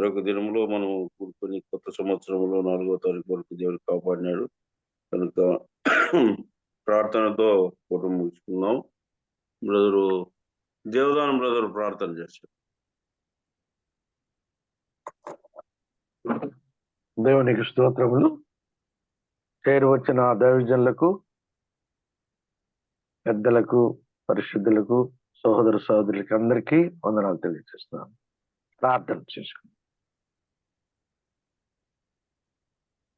మరొక దినంలో మనం కూడుకొని కొత్త సంవత్సరంలో 4వ తారీఖు వరకు దేవుడు కాపాడినాడు కనుక ప్రార్థనతో పూట ముగించుకుందాం. బ్రదరు దేవదానం బ్రదర్ ప్రార్థన చేశారు. దేవునికి స్తోత్రములు. చేరు వచ్చిన దైవజనులకు, పెద్దలకు, పరిశుద్ధులకు, సహోదర సహోదరులకి అందరికీ వందనాలు తెలియజేస్తున్నాను. ప్రార్థన చేసుకున్నాం.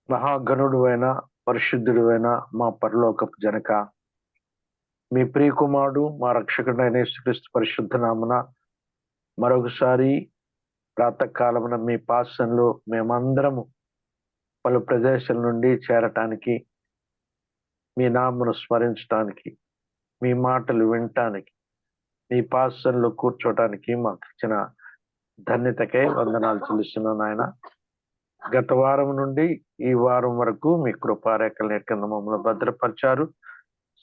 మహాగణుడు అయిన పరిశుద్ధుడు అయిన మా పరలోకపు జనక, మీ ప్రియకుమారుడు మా రక్షకుడైన యేసుక్రీస్తు పరిశుద్ధ నామన మరొకసారి ప్రాతకాలమున మీ పాసంలో మేమందరము పలు ప్రదేశాల నుండి చేరటానికి, మీ నామను స్మరించటానికి, మీ మాటలు వినటానికి, మీ పాసంలో కూర్చోటానికి మాకు ఇచ్చిన ధన్యతకై వందనాలు చెల్లిస్తున్నాను ఆయన. గత వారం నుండి ఈ వారం వరకు మీ కృపారేఖల కింద మమ్మల్ని భద్రపరిచారు.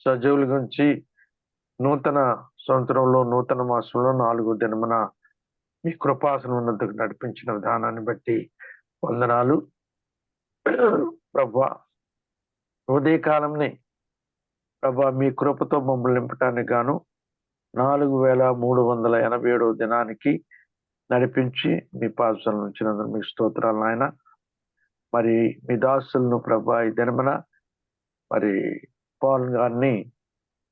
సజీవుల గురించి నూతన సంవత్సరంలో నూతన మాసంలో 4వ దినమున మీ కృపాసనం ఉన్నందుకు నడిపించిన విధానాన్ని బట్టి వందనాలు ప్రభా. ఉదయకాలంని ప్రభా మీ కృపతో మమ్మల్ని నింపటానికి గాను 4387వ దినానికి నడిపించి మీ పాదశాల ఉంచినందుకు మీ స్తోత్రాలు నాయన. మరి మీ దాసులను ప్రభా ఈ దినమున మరి పౌల్ గారిని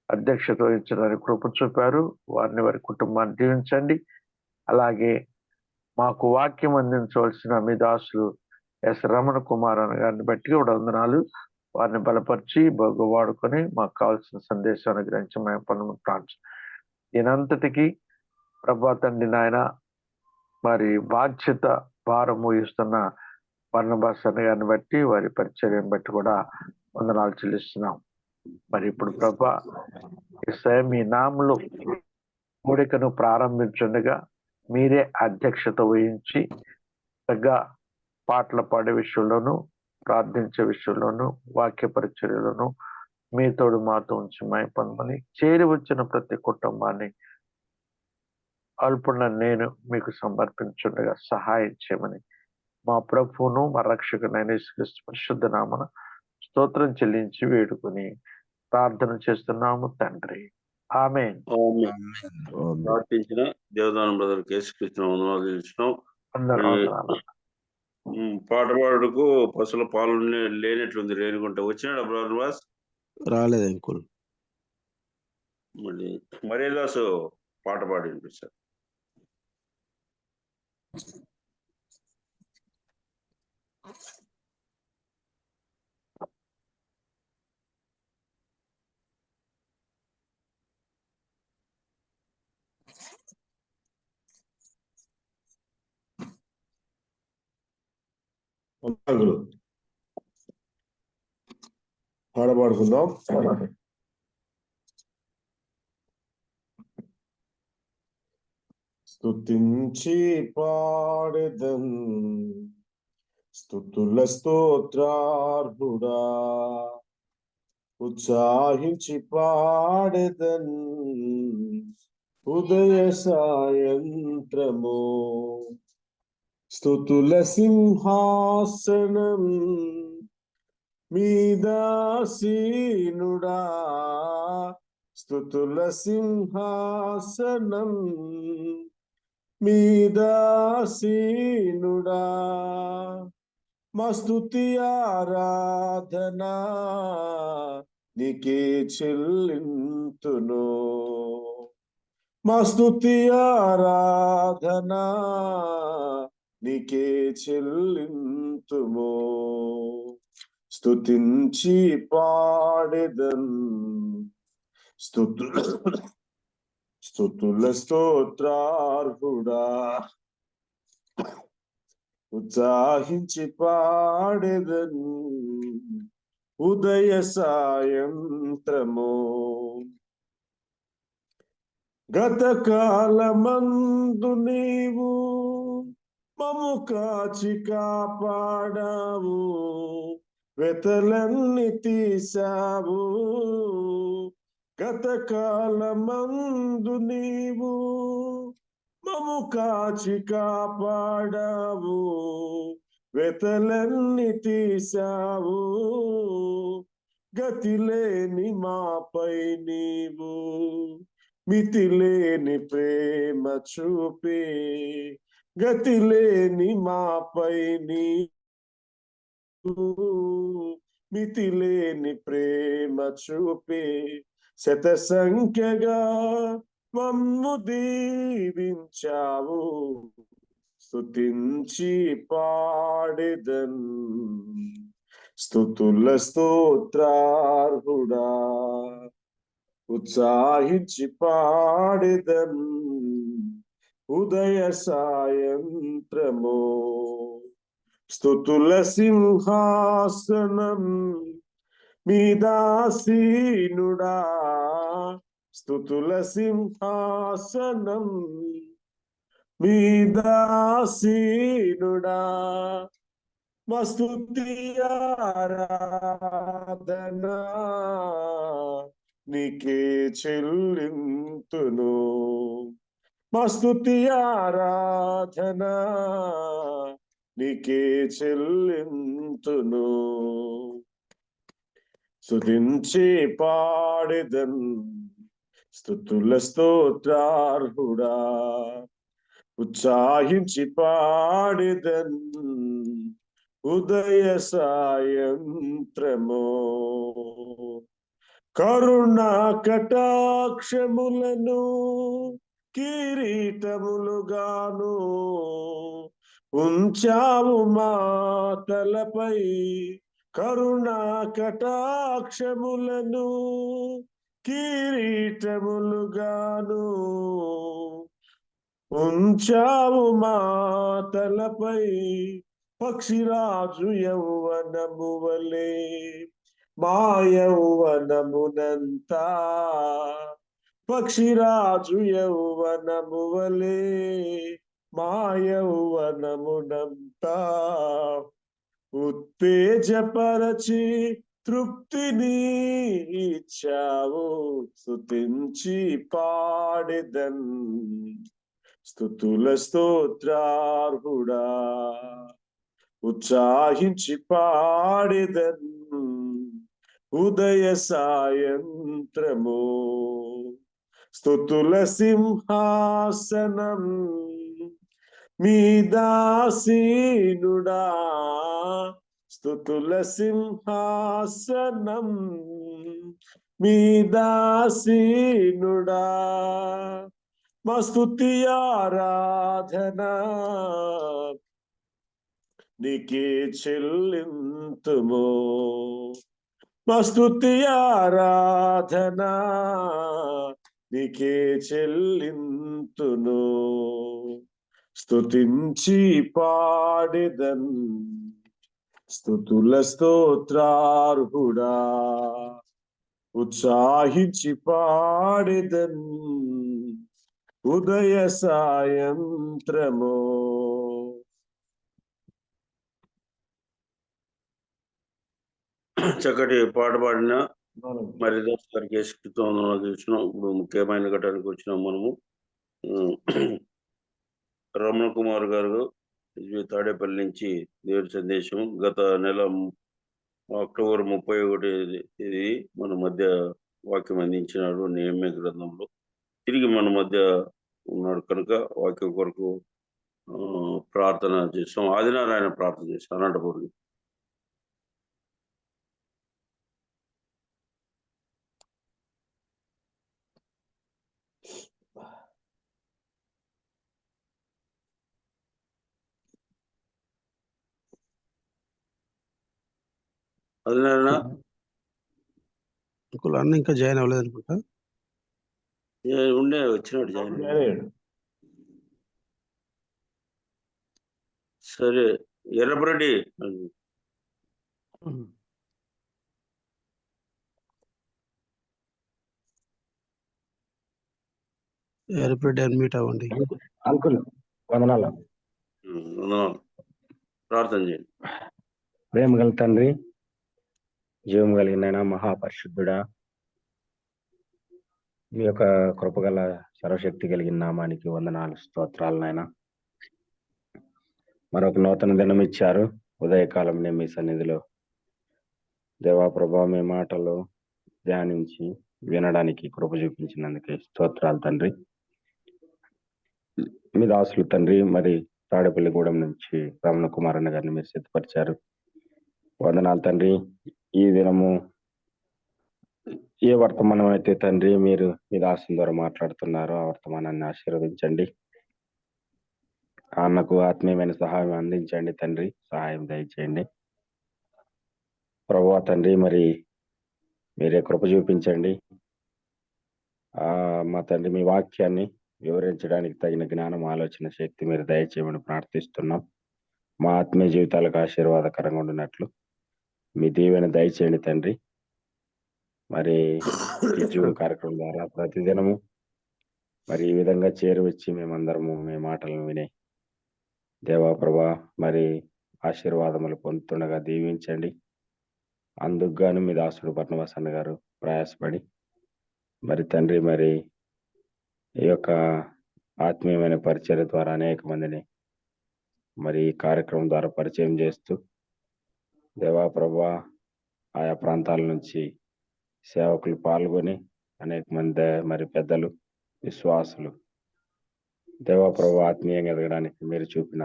అధ్యక్షత వహించడానికి కృప చూపారు. వారిని వారి కుటుంబాన్ని దీవించండి. అలాగే మాకు వాక్యం అందించవలసిన మీ దాసులు ఎస్ రమణ కుమార్ అన్న గారిని బట్టి కూడా వందనాలు. వారిని బలపరిచి వాడుకొని మాకు కావాల్సిన సందేశాన్ని గ్రహించి మేము పనులు ప్రార్థన. దీనంతటికి ప్రభా తండ్రి నాయన మరి బాధ్యత భారం ఊహిస్తున్న బర్నబాస్ అన్న గారిని బట్టి వారి పరిచర్యను బట్టి కూడా వందనాలు చెల్లిస్తున్నాం. మరి ఇప్పుడు ప్రభా మీ నామములో కూడికను ప్రారంభించుండగా మీరే అధ్యక్షత వహించి తగ్గ పాటలు పాడే విషయంలోను, ప్రార్థించే విషయంలోను, వాక్య పరిచర్యలోను మీ తోడు మాతో ఉంచి మైపొందమని, చేరి వచ్చిన ప్రతి కుటుంబాన్ని అల్పున్న నేను మీకు సమర్పించుండగా సహాయం చేయమని మా ప్రభువును మా రక్షకునైన యేసుక్రీస్తు పరిశుద్ధ నామమున స్తోత్రం చెల్లించి వేడుకొని ప్రార్థన చేస్తున్నాము తండ్రి. ఆమేన్. ప్రార్థించిన దేవదానం బ్రదర్ యేసుక్రీస్తు వందనాలు తెలుస్తున్నాం. పాట పాడుకు పసుల పాలు లేనట్లుంది రేణుగుంట. వచ్చినాడా బ్రదర్ వాస్? రాలేదు అంకుల్. మళ్ళీ మరేదాసు పాట పాడి వినిపిస్తారు. పాడబడుకుందాం. స్తుతించి పాడెదం స్తుతుల స్తోత్రార్హుడా, ఉత్సాహించి పాడెదన్ ఉదయ సాయంత్రము. స్తుతుల సింహాసనం మీదాసీనుడా, స్తుతుల సింహాసనం మీదాసీనుడా. మా స్తుతి ఆరాధనా నీకే చెల్లింతును, మా స్తుతి ఆరాధనా నీకే చెల్లింతుము. స్తుతించి పాడెదం స్తుతుల స్తోత్రార్హుడా, ఉత్సాహించి పాడెదన్ ఉదయ సాయంత్రము. గత కాలమందు నీవు మమ్ము కాచి కాపాడావు, వెతలన్నీ తీసావు. గత కాలమందు నీవు మము కాచి కాపాడావు, వెతలన్నీ తీసావు, గతిలేని మాపై నీవు మితిలేని ప్రేమ చూపి, గతిలేని మాపై నీవు మితిలేని ప్రేమ చూపి, శత సంఖ్యగా మమ్ము దీవించావు, స్తుతించి పాడెదన్, స్తుతుల స్తోత్రార్హుడా, ఉత్సాహించి పాడెదన్, ఉదయ సాయంత్రము. స్తుతుల సింహాసనం మీదాసీనుడా, స్తుతుల సింహాసనం మీదాసీనుడా, మా స్తుతి ఆరాధన నీకే చెల్లింతును, మా స్తుతి ఆరాధన నీకే చెల్లింతును. స్తుతించి పాడెదన్, స్తుతుల స్తోత్రార్హుడా, ఉత్సాహించి పాడెదన్, ఉదయ సాయంత్రము. కరుణా కటాక్షములను కిరీటములుగాను ఉంచావు మా తలపై, కరుణా కటాక్షములను కిరీటములుగాను ఉంచావు మా తలపై, పక్షిరాజు యౌవనము వలె మా యౌవనమునంతా, పక్షిరాజు యౌవనము వలె మా యౌవనమునంతా ఉత్తేజపరచి తృప్తిని ఇచ్చావు, స్తుతించి పాడెదన్, స్తుతుల స్తోత్రార్హుడా, ఉత్సాహించి పాడెదన్, ఉదయ సాయంత్రము. స్తుతుల సింహాసనం మీదాసీనుడా, స్తుతుల సింహాసనం మీదాసీనుడా, మా స్తుతి ఆరాధన నీకే చెల్లింతుము, మా స్తుతి ఆరాధన నీకే చెల్లింతును. స్తుతించి పాడెదన్, స్తుతుల స్తోత్రార్హుడా, ఉత్సాహించి పాడెదన్, ఉదయ సాయంత్రము. చక్కటి పాట పాడిన మరి గారికి యేసుక్రీస్తు చూసినాం. ఇప్పుడు ముఖ్యమైన ఘట్టానికి వచ్చినాం మనము. రమణ కుమార్ గారు తాడేపల్లి నుంచి దేవుడి సందేశం గత నెల అక్టోబర్ 31 తేదీ మన మధ్య వాక్యం అందించినాడు నెహెమ్యా గ్రంథంలో. తిరిగి మన మధ్య ఉన్నాడు కనుక వాక్యం కొరకు ప్రార్థన చేస్తాం. ఆదినారాయణ ప్రార్థన చేస్తాం అనంతపూర్కి. ఆదినారాయణ అన్న ఇంకా జాయిన్ అవ్వలేదు అనుకుంటా. ఉండే వచ్చినాడు జాయిన్. సరే ఎర్రపరెడ్డి ఎర్రపరెడ్డి అన్మ్యూట్ అవ్వండి. అంకుల్ వందనాలు. ప్రార్థన చేయండి. ప్రేమ గల తండ్రి, జీవం కలిగిన మహాపరిశుద్ధుడా, మీ యొక్క కృపగల సర్వశక్తి కలిగిన నామానికి వందనాలు, స్తోత్రాలు నాయన. మరొక నూతన దినం ఇచ్చారు. ఉదయకాలం నేను మీ సన్నిధిలో దేవా ప్రభా మీ మాటలు ధ్యానించి వినడానికి కృప చూపించినందుకే స్తోత్రాలు తండ్రి. మీ దాసులు తండ్రి మరి తాడేపల్లిగూడెం నుంచి రమణ కుమార్ అన్న గారిని మీరు సిద్ధపరిచారు. వందనాలు తండ్రి. ఈ దినము ఏ వర్తమానం అయితే తండ్రి మీరు మీ దాసుల ద్వారా మాట్లాడుతున్నారో ఆ వర్తమానాన్ని ఆశీర్వదించండి. అన్నకు ఆత్మీయమైన సహాయం అందించండి తండ్రి, సహాయం దయచేయండి ప్రభువా తండ్రి. మరి మీరే కృప చూపించండి. మా తండ్రి మీ వాక్యాన్ని వివరించడానికి తగిన జ్ఞానం, ఆలోచన శక్తి మీరు దయచేయమని ప్రార్థిస్తున్నాం. మా ఆత్మీయ జీవితాలకు ఆశీర్వాదకరంగా ఉండినట్లు మీ దీవెన దయచేయండి తండ్రి. మరి ఈ జూమ్ కార్యక్రమం ద్వారా ప్రతిదినము మరి ఈ విధంగా చేరువచ్చి మేమందరము మీ మాటలను వినే దేవా ప్రభా మరి ఆశీర్వాదములు పొందుతుండగా దీవించండి. అందుకు గాను మీ దాసుడు బర్నబాస్ అన్న గారు ప్రయాసపడి మరి తండ్రి మరి ఈ యొక్క ఆత్మీయమైన పరిచర్య ద్వారా అనేక మందిని మరి ఈ కార్యక్రమం ద్వారా పరిచయం చేస్తూ దేవా ప్రభా ఆయా ప్రాంతాల నుంచి సేవకులు పాల్గొని అనేక మంది మరి పెద్దలు విశ్వాసులు దేవా ప్రభు ఆత్మీయంగా ఎదగడానికి మీరు చూపిన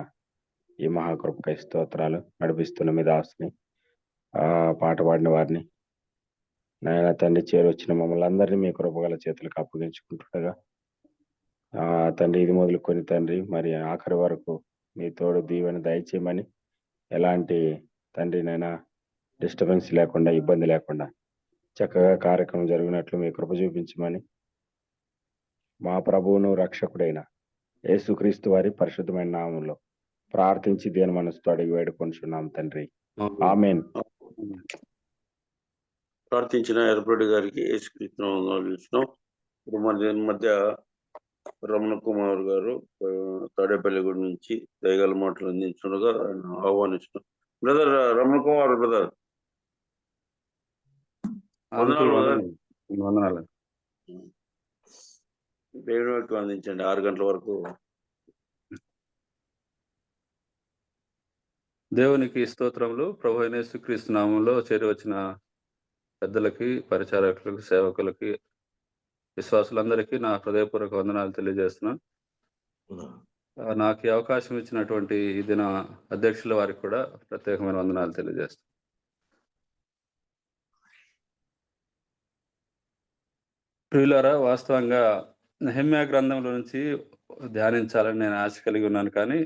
ఈ మహాకృపకై స్తోత్రాలు. నడిపిస్తున్న మీ దాసుని పాట పాడిన వారిని నాయన తండ్రి చేరొచ్చిన మమ్మల్ని అందరినీ మీ కృపగల చేతులకు అప్పగించుకుంటుండగా తండ్రి ఇది మొదలుకొని తండ్రి మరి ఆఖరి వరకు మీ తోడు దీవెన దయచేయమని, ఎలాంటి తండ్రి నైనా డిస్టర్బెన్స్ లేకుండా ఇబ్బంది లేకుండా చక్కగా కార్యక్రమం జరిగినట్లు మీ కృప చూపించమని మా ప్రభువును రక్షకుడైన యేసుక్రీస్తు వారి పరిశుద్ధమైన నామంలో ప్రార్థించి దేని మనసుతో అడిగి వేడుకొంచున్నాం తండ్రి, ఆమేన్. ప్రార్థించిన ఎర్రపరెడ్డి గారికి యేసుక్రీస్తు ఇప్పుడు మన మధ్య రమణ కుమార్ గారు తాడేపల్లిగూడ నుంచి దయగల మాటలు అందించుగా ఆహ్వానిస్తున్నాం. బ్రదర్ రమణ కుమార్ బ్రదర్, వందనాలు. దేవుని వాక్యం అందించండి 6 గంటల వరకు. దేవునికి స్తోత్రములు. ప్రభు అయిన యేసుక్రీస్తు నామంలో చేరి వచ్చిన పెద్దలకి, పరిచారకులకి, సేవకులకి, విశ్వాసులందరికీ నా హృదయపూర్వక వందనాలు తెలియజేస్తున్నాను. నాకు ఈ అవకాశం ఇచ్చినటువంటి ఈ దిన అధ్యక్షుల వారికి కూడా ప్రత్యేకమైన వందనాలు తెలియజేస్తున్నాను. ప్రియులారా, వాస్తవంగా నెహెమ్యా గ్రంథంలో నుంచి ధ్యానించాలని నేను ఆశ కలిగి ఉన్నాను. కానీ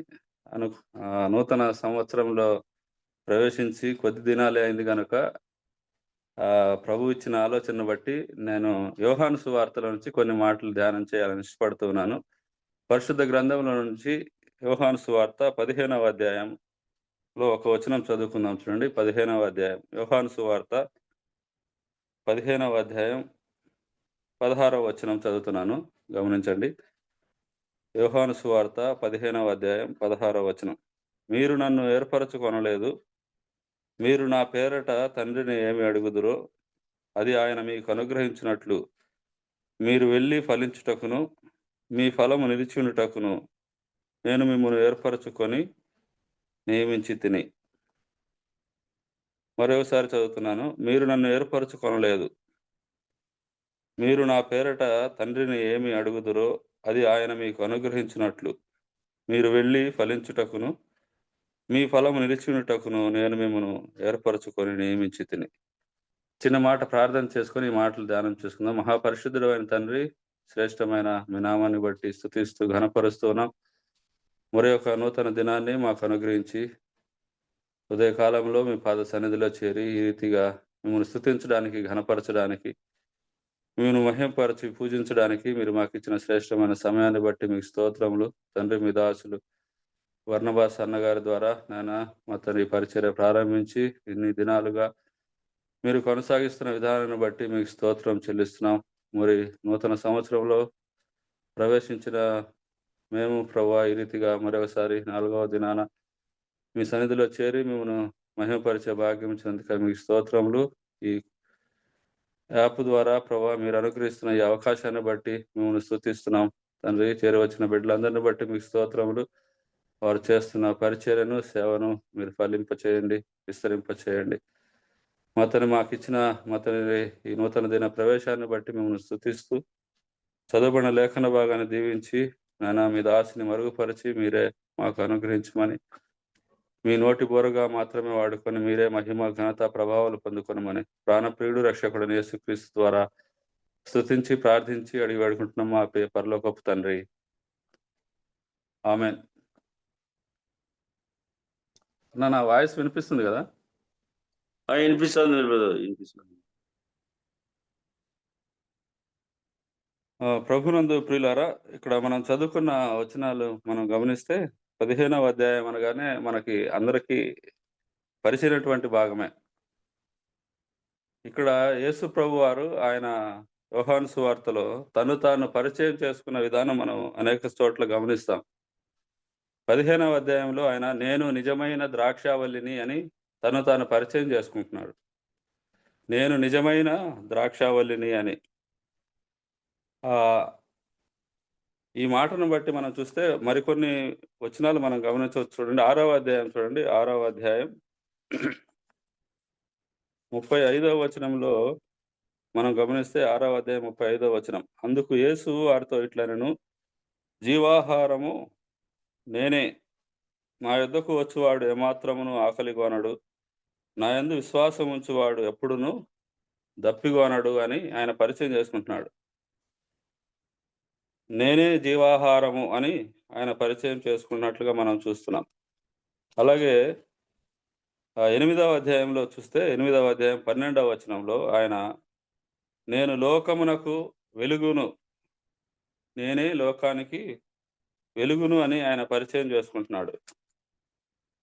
నూతన సంవత్సరంలో ప్రవేశించి కొద్ది దినాలే అయింది కనుక ప్రభు ఇచ్చిన ఆలోచనను బట్టి నేను యోహాను సువార్తల నుంచి కొన్ని మాటలు ధ్యానం చేయాలని ఇష్టపడుతున్నాను. పరిశుద్ధ గ్రంథంలో నుంచి యోహాను సువార్త 15వ అధ్యాయంలో ఒక వచనం చదువుకుందాం. చూడండి, 15వ అధ్యాయం యోహాను సువార్త 15వ అధ్యాయం 16వ వచనం చదువుతున్నాను, గమనించండి. యోహాను సువార్త 15వ అధ్యాయం 16వ వచనం. మీరు నన్ను ఏర్పరచుకొనలేదు, మీరు నా పేరట తండ్రిని ఏమి అడుగుదురో అది ఆయన మీకు అనుగ్రహించినట్లు మీరు వెళ్ళి ఫలించుటకును మీ ఫలము నిలిచియుండుటకును నేను మిమ్మల్ని ఏర్పరచుకొని నియమించి తిని. మరొకసారి చదువుతున్నాను. మీరు నన్ను ఏర్పరచుకొనలేదు, మీరు నా పేరట తండ్రిని ఏమి అడుగుదురో అది ఆయన మీకు అనుగ్రహించినట్లు మీరు వెళ్ళి ఫలించుటకును మీ ఫలము నిలిచియుండుటకును నేను మిమ్మల్ని ఏర్పరచుకొని నియమించి తిని. చిన్న మాట ప్రార్థన చేసుకొని ఈ మాటలు ధ్యానం చేసుకుందాం. మహాపరిశుద్ధుడు అయిన తండ్రి, శ్రేష్టమైన మీ నామాన్ని బట్టి స్తుతిస్తూ ఘనపరుస్తున్నాం. మరి ఒక నూతన దినాన్ని మాకు అనుగ్రహించి ఉదయకాలంలో మీ పాద సన్నిధిలో చేరి ఈ రీతిగా మిమ్మల్ని స్తుతించడానికి, ఘనపరచడానికి, మేము మహింపరచి పూజించడానికి మీరు మాకు ఇచ్చిన శ్రేష్టమైన సమయాన్ని బట్టి మీకు స్తోత్రములు తండ్రి. మీ దాసులు బర్నబాస్ అన్నగారి ద్వారా నాయన మా తండ్రి పరిచర్య ప్రారంభించి ఇన్ని దినాలుగా మీరు కొనసాగిస్తున్న విధానాన్ని బట్టి మీకు స్తోత్రం చెల్లిస్తున్నాం. మరి నూతన సంవత్సరంలో ప్రవేశించిన మేము ప్రభువా ఈ రీతిగా మరొకసారి 4వ దినాన మీ సన్నిధిలో చేరి మిమ్మల్ని మహిమపరిచే భాగ్యం ఇచ్చినందుకు మీకు స్తోత్రములు. ఈ యాప్ ద్వారా ప్రభా మీరు అనుగ్రహిస్తున్న ఈ అవకాశాన్ని బట్టి మిమ్మల్ని స్తుతిస్తున్నాం తండ్రి. చేరవచ్చిన బిడ్డలందరిని బట్టి మీకు స్తోత్రములు. వారు చేస్తున్న పరిచర్యను సేవను మీరు ఫలింపచేయండి, విస్తరింపచేయండి. మాకిచ్చిన ఈ నూతన దిన ప్రవేశాన్ని బట్టి మిమ్మల్ని స్తుతిస్తూ చదువుబడిన లేఖన భాగాన్ని దీవించి నాయన మీ దాసిని మరుగుపరిచి మీరే మాకు అనుగ్రహించమని, మీ నోటి బోరగా మాత్రమే వాడుకొని మీరే మహిమ ఘనత ప్రభావాలు పొందుకొనమని ప్రాణప్రియుడు రక్షకుడు యేసుక్రీస్తు ద్వారా స్తుతించి ప్రార్థించి అడిగి వేడుకుంటున్నాం మా పరలోకపు తండ్రి. ఆమేన్. నా వాయిస్ వినిపిస్తుంది కదా? వినిపిస్తుంది వినిపిస్తుంది. ప్రభునందు ప్రియులారా, ఇక్కడ మనం చదువుకున్న వచనాలు మనం గమనిస్తే 15వ అధ్యాయం అనగానే మనకి అందరికీ పరిచినటువంటి భాగమే. ఇక్కడ యేసు ప్రభు వారు ఆయన యోహాను సువార్తలో తను తాను పరిచయం చేసుకున్న విధానం మనం అనేక చోట్ల గమనిస్తాం. 15వ అధ్యాయంలో ఆయన నేను నిజమైన ద్రాక్షావల్లిని అని తను తాను పరిచయం చేసుకుంటున్నాడు. నేను నిజమైన ద్రాక్షావల్లిని అని. ఈ మాటను బట్టి మనం చూస్తే మరికొన్ని వచనాలు మనం గమనించవచ్చు. చూడండి 6వ అధ్యాయం చూడండి. 6వ అధ్యాయం 35వ వచనంలో మనం గమనిస్తే 6వ అధ్యాయం 35వ వచనం. అందుకు యేసు వారితో ఇట్లనెను, జీవాహారము నేనే, నా యొద్దకు వచ్చువాడు ఏమాత్రమును ఆకలిగొనడు, నా యందు విశ్వాసం ఉంచువాడు ఎప్పుడును దప్పిగొనడు అని ఆయన పరిచయం చేసుకుంటున్నాడు. నేనే జీవాహారము అని ఆయన పరిచయం చేసుకున్నట్లుగా మనం చూస్తున్నాం. అలాగే 8వ అధ్యాయంలో చూస్తే 8వ అధ్యాయం 12వ వచనంలో ఆయన నేను లోకమునకు వెలుగును, నేనే లోకానికి వెలుగును అని ఆయన పరిచయం చేసుకుంటున్నాడు.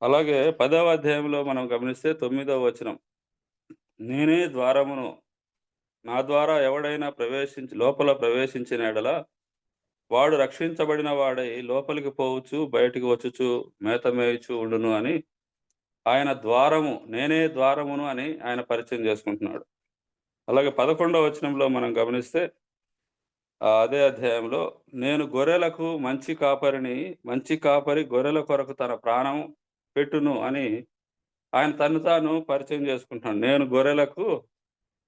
అలాగే 10వ అధ్యాయంలో మనం గమనిస్తే 9వ వచనం, నేనే ద్వారమును, నా ద్వారా ఎవడైనా లోపల ప్రవేశించిన ఎడల వాడు రక్షించబడిన వాడై లోపలికి పోవచ్చు, బయటికి వచ్చుచు మేత మేయుచు ఉండును అని ఆయన ద్వారము, నేనే ద్వారమును అని ఆయన పరిచయం చేసుకుంటున్నాడు. అలాగే 11వ వచనంలో మనం గమనిస్తే అదే అధ్యాయంలో నేను గొర్రెలకు మంచి కాపరిని, మంచి కాపరి గొర్రెల కొరకు తన ప్రాణం పెట్టును అని ఆయన తను తాను పరిచయం చేసుకుంటున్నాడు. నేను గొర్రెలకు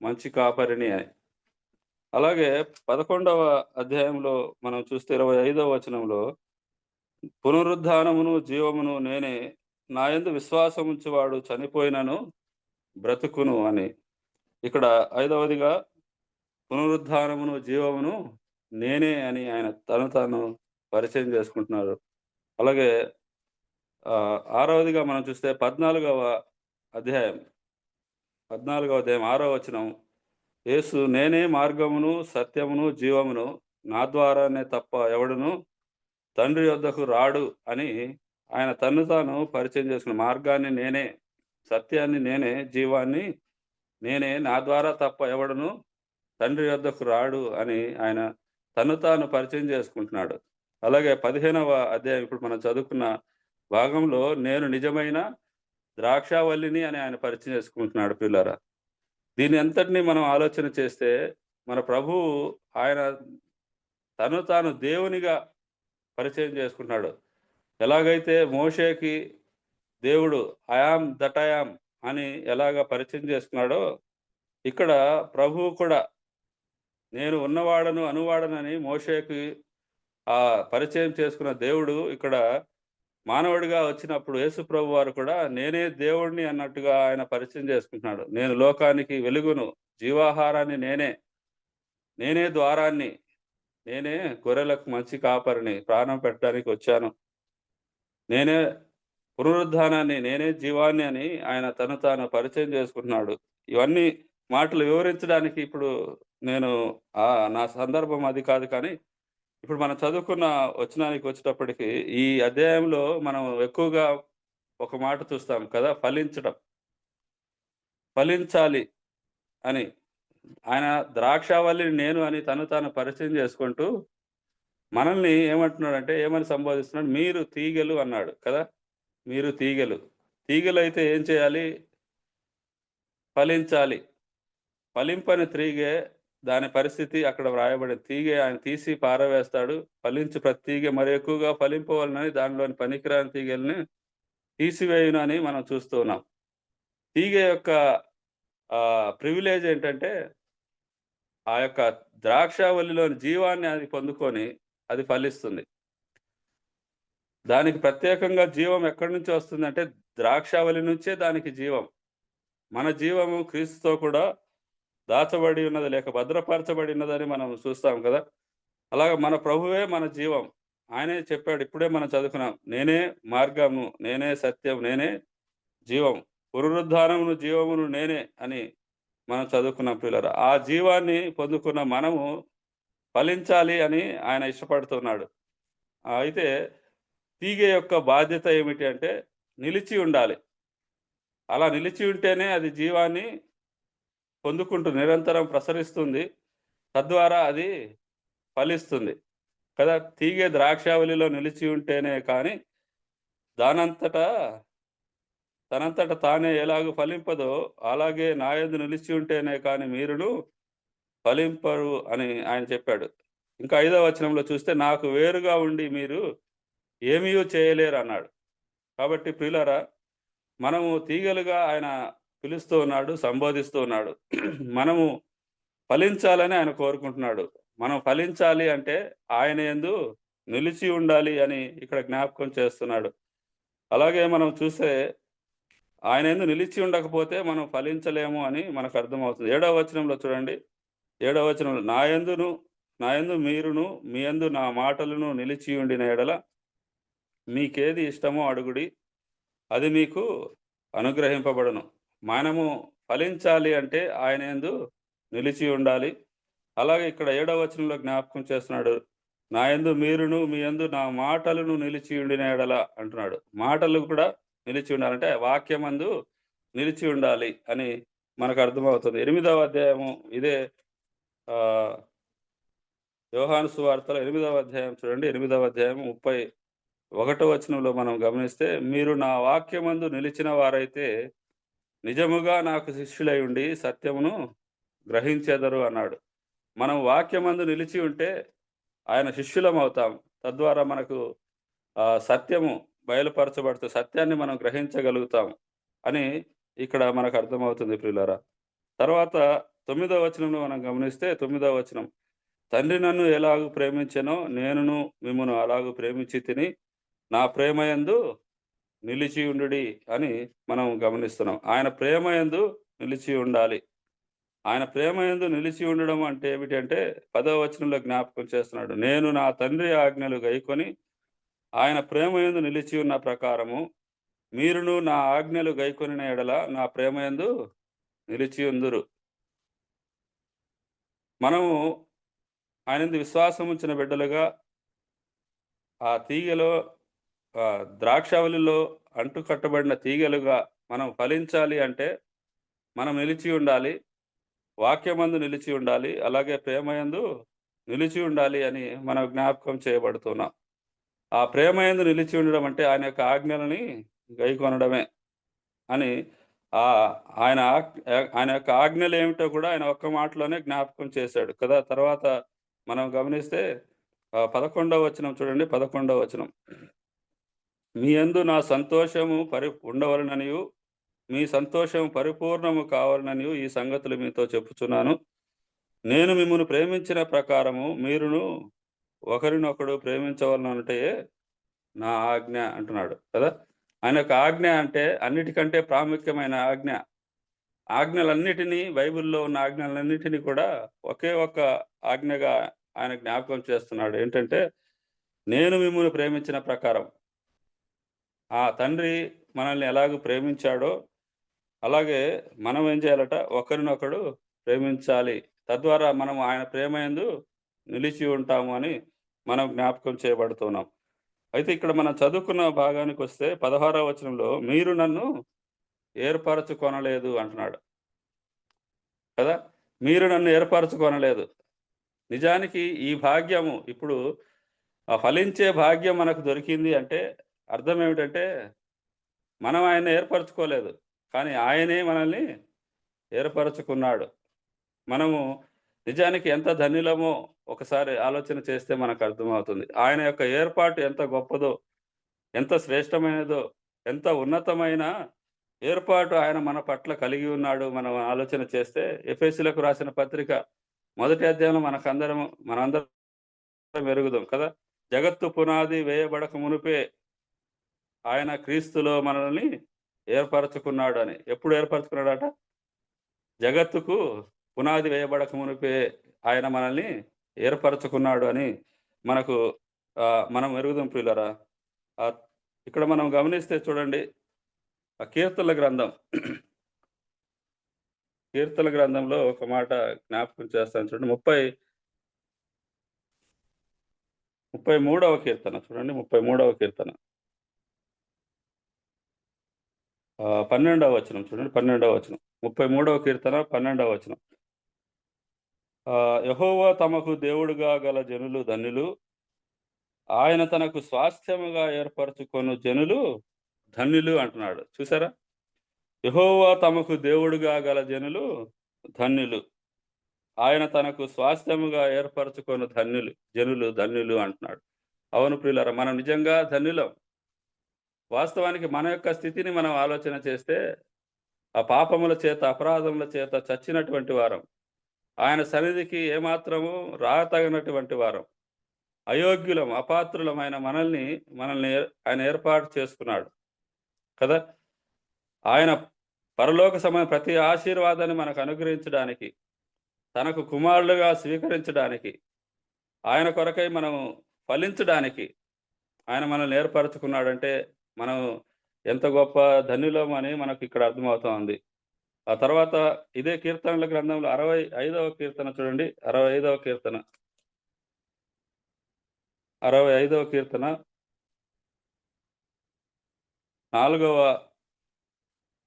మంచి కాపరిని అని. అలాగే 11వ అధ్యాయంలో మనం చూస్తే 25వ వచనంలో పునరుద్ధానమును జీవమును నేనే, నా యందు విశ్వాసం ఉంచువాడు చనిపోయినను బ్రతుకును అని. ఇక్కడ 5వదిగా పునరుద్ధానమును జీవమును నేనే అని ఆయన తను తాను పరిచయం చేసుకుంటున్నారు. అలాగే 6వదిగా మనం చూస్తే 14వ అధ్యాయం 6వ వచనం, యేసు నేనే మార్గమును సత్యమును జీవమును, నా ద్వారానే తప్ప ఎవడును తండ్రి యొద్దకు రాడు అని ఆయన తను తాను పరిచయం చేసుకున్న మార్గాన్ని నేనే, సత్యాన్ని నేనే, జీవాన్ని నేనే, నా ద్వారా తప్ప ఎవడును తండ్రి యొద్దకు రాడు అని ఆయన తను తాను పరిచయం చేసుకుంటున్నాడు. అలాగే 15వ అధ్యాయం ఇప్పుడు మనం చదువుకున్న భాగంలో నేను నిజమైన ద్రాక్షావల్లిని అని ఆయన పరిచయం చేసుకుంటున్నాడు. పిల్లరా, దీని అంతటినీ మనం ఆలోచన చేస్తే మన ప్రభువు ఆయన తను తాను దేవునిగా పరిచయం చేసుకుంటున్నాడు. ఎలాగైతే మోషేకి దేవుడు ఐయామ్ దట్ ఐయామ్ అని ఎలాగ పరిచయం చేసుకున్నాడో, ఇక్కడ ప్రభువు కూడా నేను ఉన్నవాడను అనువాడనని మోషేకి పరిచయం చేసుకున్న దేవుడు ఇక్కడ మానవుడిగా వచ్చినప్పుడు యేసు ప్రభు వారు కూడా నేనే దేవుడిని అన్నట్టుగా ఆయన పరిచయం చేసుకుంటున్నాడు. నేను లోకానికి వెలుగును, జీవాహారాన్ని నేనే ద్వారాన్ని, నేనే గొర్రెలకు మంచి కాపరిని, ప్రాణం పెట్టడానికి వచ్చాను, నేనే పునరుద్ధానాన్ని, నేనే జీవాన్ని అని ఆయన తను తాను పరిచయం చేసుకుంటున్నాడు. ఇవన్నీ మాటలు వివరించడానికి ఇప్పుడు నేను నా సందర్భం అది కాదు. కానీ ఇప్పుడు మనం చదువుకున్న వచనానికి వచ్చేటప్పటికి ఈ అధ్యాయంలో మనం ఎక్కువగా ఒక మాట చూస్తాం కదా, ఫలించాలి అని. ఆయన ద్రాక్షావల్లిని నేను అని తను తాను పరిచయం చేసుకుంటూ మనల్ని ఏమంటున్నాడంటే, ఏమని సంబోధిస్తున్నాడు, మీరు తీగలు అన్నాడు కదా. మీరు తీగలు అయితే ఏం చేయాలి? ఫలించాలి. ఫలింపని తీగె దాని పరిస్థితి అక్కడ వ్రాయబడింది. తీగె ఆయన తీసి పారవేస్తాడు. ఫలించు ప్రతి తీగె మరి ఎక్కువగా ఫలింపవలనని దానిలోని పనికిరాని తీగెల్ని తీసివేయును అని మనం చూస్తూ ఉన్నాం. తీగె యొక్క ప్రివిలేజ్ ఏంటంటే ఆ యొక్క ద్రాక్షావల్లిలోని జీవాన్ని అది పొందుకొని అది ఫలిస్తుంది. దానికి ప్రత్యేకంగా జీవం ఎక్కడి నుంచి వస్తుందంటే ద్రాక్షావల్లి నుంచే దానికి జీవం. మన జీవము క్రీస్తుతో కూడా దాచబడి ఉన్నది లేక భద్రపరచబడి ఉన్నదని మనం చూస్తాం కదా. అలాగే మన ప్రభువే మన జీవం. ఆయనే చెప్పాడు, ఇప్పుడే మనం చదువుకున్నాం, నేనే మార్గము, నేనే సత్యం, నేనే జీవం, పునరుద్ధానమును జీవమును నేనే అని మనం చదువుకున్నాం పిల్లలు. ఆ జీవాన్ని పొందుకున్న మనము ఫలించాలి అని ఆయన ఇష్టపడుతున్నాడు. అయితే తీగె యొక్క బాధ్యత ఏమిటి అంటే నిలిచి ఉండాలి. అలా నిలిచి ఉంటేనే అది జీవాన్ని పొందుకుంటూ నిరంతరం ప్రసరిస్తుంది. తద్వారా అది ఫలిస్తుంది కదా. తీగె ద్రాక్షావళిలో నిలిచి ఉంటేనే కానీ తనంతట తానే ఎలాగూ ఫలింపదో అలాగే నా యందు నిలిచి ఉంటేనే కానీ మీరును ఫలింపరు అని ఆయన చెప్పాడు. ఇంకా 5వ వచనంలో చూస్తే నాకు వేరుగా ఉండి మీరు ఏమీ చేయలేరు అన్నాడు. కాబట్టి ప్రియులారా, మనము తీగలుగా ఆయన పిలుస్తూ ఉన్నాడు, సంబోధిస్తూ ఉన్నాడు. మనము ఫలించాలని ఆయన కోరుకుంటున్నాడు. మనం ఫలించాలి అంటే ఆయన యందు నిలిచి ఉండాలి అని ఇక్కడ జ్ఞాపకం చేస్తున్నాడు. అలాగే మనం చూస్తే ఆయన యందు నిలిచి ఉండకపోతే మనం ఫలించలేము అని మనకు అర్థమవుతుంది. 7వ వచనంలో చూడండి. 7వ వచనంలో నా యందు మీరును మీ యందు నా మాటలను నిలిచి ఉండిన ఎడల మీకేది ఇష్టమో అడుగుడి, అది మీకు అనుగ్రహింపబడును. మనము ఫలించాలి అంటే ఆయన యందు నిలిచి ఉండాలి. అలాగే ఇక్కడ 7వ వచనంలో జ్ఞాపకం చేస్తున్నాడు, నా యందు మీరును మీ యందు నా మాటలను నిలిచి ఉండిన ఎడల అంటున్నాడు. మాటలు కూడా నిలిచి ఉండాలంటే వాక్యమందు నిలిచి ఉండాలి అని మనకు అర్థమవుతుంది. 8వ అధ్యాయము ఇదే యోహాను సువార్తలో 8వ అధ్యాయం చూడండి. 8వ అధ్యాయం 31వ వచనంలో మనం గమనిస్తే, మీరు నా వాక్యమందు నిలిచిన వారైతే నిజముగా నాకు శిష్యులై ఉండి సత్యమును గ్రహించెదరు అన్నాడు. మనం వాక్యమందు నిలిచి ఉంటే ఆయన శిష్యులం అవుతాం. తద్వారా మనకు సత్యము బయలుపరచబడుతుంది, సత్యాన్ని మనం గ్రహించగలుగుతాం అని ఇక్కడ మనకు అర్థమవుతుంది ప్రియులారా. తర్వాత 9వ వచనంలో మనం గమనిస్తే 9వ వచనం, తండ్రి నన్ను ఎలాగూ ప్రేమించెనో నేనును మిమ్మును అలాగూ ప్రేమించి తిని నా ప్రేమయందు నిలిచి ఉండుడి అని మనం గమనిస్తున్నాం. ఆయన ప్రేమయందు నిలిచి ఉండాలి. ఆయన ప్రేమయందు నిలిచి ఉండడం అంటే ఏమిటంటే 10వ వచనంలో జ్ఞాపకం చేస్తున్నాడు, నేను నా తండ్రి ఆజ్ఞలు గైకొని ఆయన ప్రేమయందు నిలిచి ఉన్న ప్రకారము మీరును నా ఆజ్ఞలు గైకొనిన ఎడల నా ప్రేమయందు నిలిచి ఉందురు. మనము ఆయనందు విశ్వాసం ఉంచిన బిడ్డలుగా ఆ తీగలో ద్రాక్షావళిలో అంటు కట్టబడిన తీగలుగా మనం ఫలించాలి అంటే మనం నిలిచి ఉండాలి, వాక్యమందు నిలిచి ఉండాలి, అలాగే ప్రేమయందు నిలిచి ఉండాలి అని మనం జ్ఞాపకం చేయబడుతున్నాం. ఆ ప్రేమయందు నిలిచి ఉండడం అంటే ఆయన యొక్క ఆజ్ఞలని గైకొనడమే అని ఆయన యొక్క ఆజ్ఞలు ఏమిటో కూడా ఆయన ఒక్క మాటలోనే జ్ఞాపకం చేశాడు కదా. తర్వాత మనం గమనిస్తే 11వ వచనం చూడండి. 11వ వచనం, మీ యందు నా సంతోషము ఉండవలననియు మీ సంతోషం పరిపూర్ణము కావాలననియు ఈ సంగతులు మీతో చెప్పుచున్నాను. నేను మిమ్మును ప్రేమించిన ప్రకారము మీరును ఒకరినొకడు ప్రేమించవలనంటే నా ఆజ్ఞ అంటున్నాడు కదా. ఆయన యొక్క ఆజ్ఞ అంటే అన్నిటికంటే ప్రాముఖ్యమైన ఆజ్ఞ. ఆజ్ఞలన్నిటినీ, బైబిల్లో ఉన్న ఆజ్ఞలన్నిటినీ కూడా ఒకే ఒక్క ఆజ్ఞగా ఆయన జ్ఞాపకం చేస్తున్నాడు. ఏంటంటే నేను మిమ్మును ప్రేమించిన ప్రకారం. ఆ తండ్రి మనల్ని ఎలాగూ ప్రేమించాడో అలాగే మనం ఏం చేయాలట, ఒకరినొకడు ప్రేమించాలి. తద్వారా మనం ఆయన ప్రేమయందు నిలిచి ఉంటాము అని మనం జ్ఞాపకం చేయబడుతున్నాం. అయితే ఇక్కడ మనం చదువుకున్న భాగానికి వస్తే 16వ వచనంలో మీరు నన్ను ఏర్పరచుకొనలేదు అంటున్నాడు కదా. మీరు నన్ను ఏర్పరచుకొనలేదు. నిజానికి ఈ భాగ్యము ఇప్పుడు ఫలించే భాగ్యం మనకు దొరికింది అంటే అర్థం ఏమిటంటే మనం ఆయన ఏర్పరచుకోలేదు, కానీ ఆయనే మనల్ని ఏర్పరచుకున్నాడు. మనము నిజానికి ఎంత ధన్యులమో ఒకసారి ఆలోచన చేస్తే మనకు అర్థమవుతుంది. ఆయన యొక్క ఏర్పాటు ఎంత గొప్పదో, ఎంత శ్రేష్టమైనదో, ఎంత ఉన్నతమైన ఏర్పాటు ఆయన మన పట్ల కలిగి ఉన్నాడు. మనం ఆలోచన చేస్తే ఎఫెసీయులకు రాసిన పత్రిక మొదటి అధ్యాయంలో మనందరం ఎరుగుదాం కదా! జగత్తు పునాది వేయబడక మునుపే ఆయన క్రీస్తులో మనల్ని ఏర్పరచుకున్నాడు అని. ఎప్పుడు ఏర్పరచుకున్నాడట? జగత్తుకు పునాది వేయబడక మునుపే ఆయన మనల్ని ఏర్పరచుకున్నాడు అని మనకు మనం ఎరుగుదాం ప్రియులారా. ఇక్కడ మనం గమనిస్తే చూడండి, ఆ కీర్తనల గ్రంథంలో ఒక మాట జ్ఞాపకం చేస్తాను చూడండి. 33వ కీర్తన చూడండి. 33వ కీర్తన 12వ వచనం చూడండి. 12వ వచనం 33వ కీర్తన 12వ వచనం. యెహోవా తమకు దేవుడుగా గల జనులు ధన్యులు, ఆయన తనకు స్వాస్థ్యముగా ఏర్పరచుకొను జనులు ధన్యులు అంటున్నాడు. చూసారా? యెహోవా తమకు దేవుడుగా గల జనులు ధన్యులు, ఆయన తనకు స్వాస్థ్యముగా ఏర్పరచుకొను జనులు ధన్యులు అంటున్నాడు. అవును ప్రియులారా, మనం నిజంగా ధన్యులం. వాస్తవానికి మన యొక్క స్థితిని మనం ఆలోచన చేస్తే, ఆ పాపముల చేత, అపరాధముల చేత చచ్చినటువంటి వారం, ఆయన సన్నిధికి ఏమాత్రము రాతగినటువంటి వారం, అయోగ్యులం, అపాత్రులమైన మనల్ని ఆయన ఏర్పాటు చేసుకున్నాడు కదా! ఆయన పరలోక సమయం ప్రతి ఆశీర్వాదాన్ని మనకు అనుగ్రహించడానికి, తనకు కుమారులుగా స్వీకరించడానికి, ఆయన కొరకై మనం ఫలించడానికి ఆయన మనల్ని ఏర్పరచుకున్నాడంటే మనం ఎంత గొప్ప ధన్యులం అని మనకు ఇక్కడ అర్థమవుతా ఉంది. ఆ తర్వాత ఇదే కీర్తనల గ్రంథంలో 65వ కీర్తన చూడండి. 65వ కీర్తన 65వ కీర్తన 4వ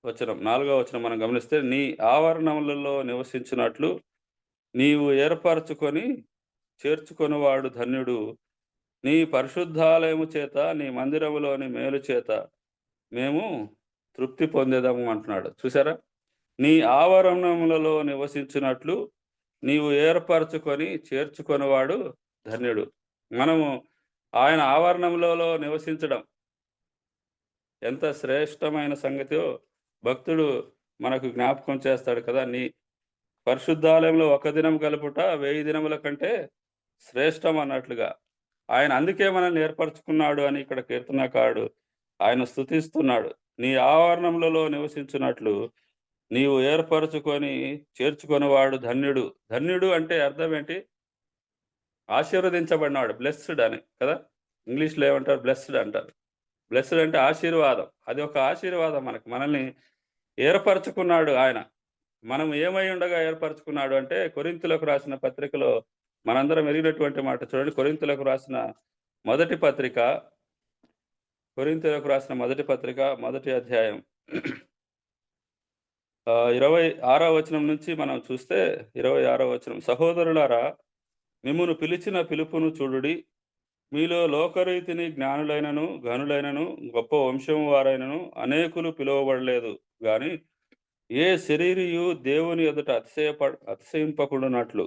వచనం మనం గమనిస్తే, నీ ఆవరణములలో నివసించినట్లు నీవు ఏర్పరచుకొని చేర్చుకొనివాడు ధన్యుడు, నీ పరిశుద్ధాలయము చేత, నీ మందిరములోని మేలు చేత మేము తృప్తి పొందేదాము అంటున్నాడు. చూసారా? నీ ఆవరణములలో నివసించినట్లు నీవు ఏర్పరచుకొని చేర్చుకొనివాడు ధన్యుడు. మనము ఆయన ఆవరణములలో నివసించడం ఎంత శ్రేష్టమైన సంగతియో భక్తుడు మనకు జ్ఞాపకం చేస్తాడు కదా! నీ పరిశుద్ధాలయంలో ఒక దినం గలుపుట 1000 దినముల కంటే శ్రేష్టం అన్నట్లుగా ఆయన అందుకే మనల్ని ఏర్పరచుకున్నాడు అని ఇక్కడ కీర్తనకారుడు ఆయన స్తుతిస్తున్నాడు. నీ ఆవరణములలో నివసించినట్లు నీవు ఏర్పరచుకొని చేర్చుకొనివాడు ధన్యుడు. ధన్యుడు అంటే అర్థం ఏంటి? ఆశీర్వదించబడినాడు, బ్లెస్డ్ అని కదా! ఇంగ్లీష్లో ఏమంటారు? బ్లెస్డ్ అంటారు. బ్లెస్డ్ అంటే ఆశీర్వాదం. అది ఒక ఆశీర్వాదం మనల్ని ఏర్పరచుకున్నాడు ఆయన. మనం ఏమై ఉండగా ఏర్పరచుకున్నాడు అంటే, కొరింథీయులకు రాసిన పత్రికలో మనందరం ఎరిగినటువంటి మాట చూడండి. కొరింథీయులకు రాసిన మొదటి పత్రిక మొదటి అధ్యాయం 26వ వచనం నుంచి మనం చూస్తే 26వ వచనం. సహోదరులారా, మిమ్మును పిలిచిన పిలుపును చూడుడి. మీలో లోకరీతిని జ్ఞానులైనను ఘనులైనను గొప్ప వంశం వారైనను అనేకులు పిలువబడలేదు గాని, ఏ శరీరియు దేవుని ఎదుట అతిశయింపకుండునట్లు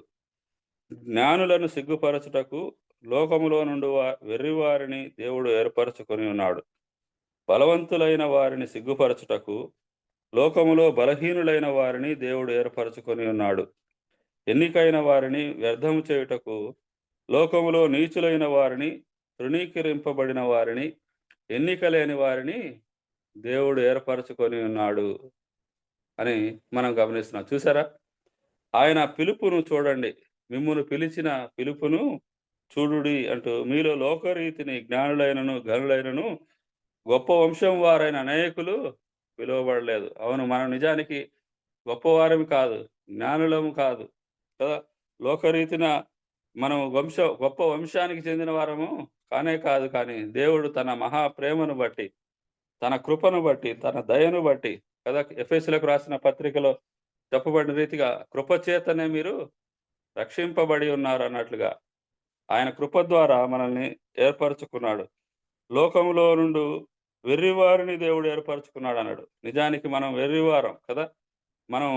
జ్ఞానులను సిగ్గుపరచుటకు లోకములో నుండి వెర్రివారిని దేవుడు ఏర్పరచుకొని ఉన్నాడు. బలవంతులైన వారిని సిగ్గుపరచుటకు లోకములో బలహీనులైన వారిని దేవుడు ఏర్పరచుకొని ఉన్నాడు. ఎన్నికైన వారిని వ్యర్థము చేయుటకు లోకములో నీచులైన వారిని, తృణీకరింపబడిన వారిని, ఎన్నిక లేని వారిని దేవుడు ఏర్పరచుకొని ఉన్నాడు అని మనం గమనిస్తున్నాం. చూసారా? ఆయన పిలుపును చూడండి. మిమ్మును పిలిచిన పిలుపును చూడుడి అంటూ, మీలో లోకరీతిని జ్ఞానులైనను ఘనులైనను గొప్ప వంశం వారైన అనేకులు పిలువబడలేదు. అవును, మనం నిజానికి గొప్పవారమి కాదు, జ్ఞానులము కాదు కదా! లోకరీతిన మనం గొప్ప వంశానికి చెందిన వారము కానే కాదు. కానీ దేవుడు తన మహాప్రేమను బట్టి, తన కృపను బట్టి, తన దయను బట్టి కదా, ఎఫెసీయులకు రాసిన పత్రికలో చెప్పబడిన రీతిగా కృపచేతనే మీరు రక్షింపబడి ఉన్నారు అన్నట్లుగా ఆయన కృప ద్వారా మనల్ని ఏర్పరచుకున్నాడు. లోకములో నుండి వెర్రివారిని దేవుడు ఏర్పరచుకున్నాడు అన్నాడు. నిజానికి మనం వెర్రివారం కదా! మనం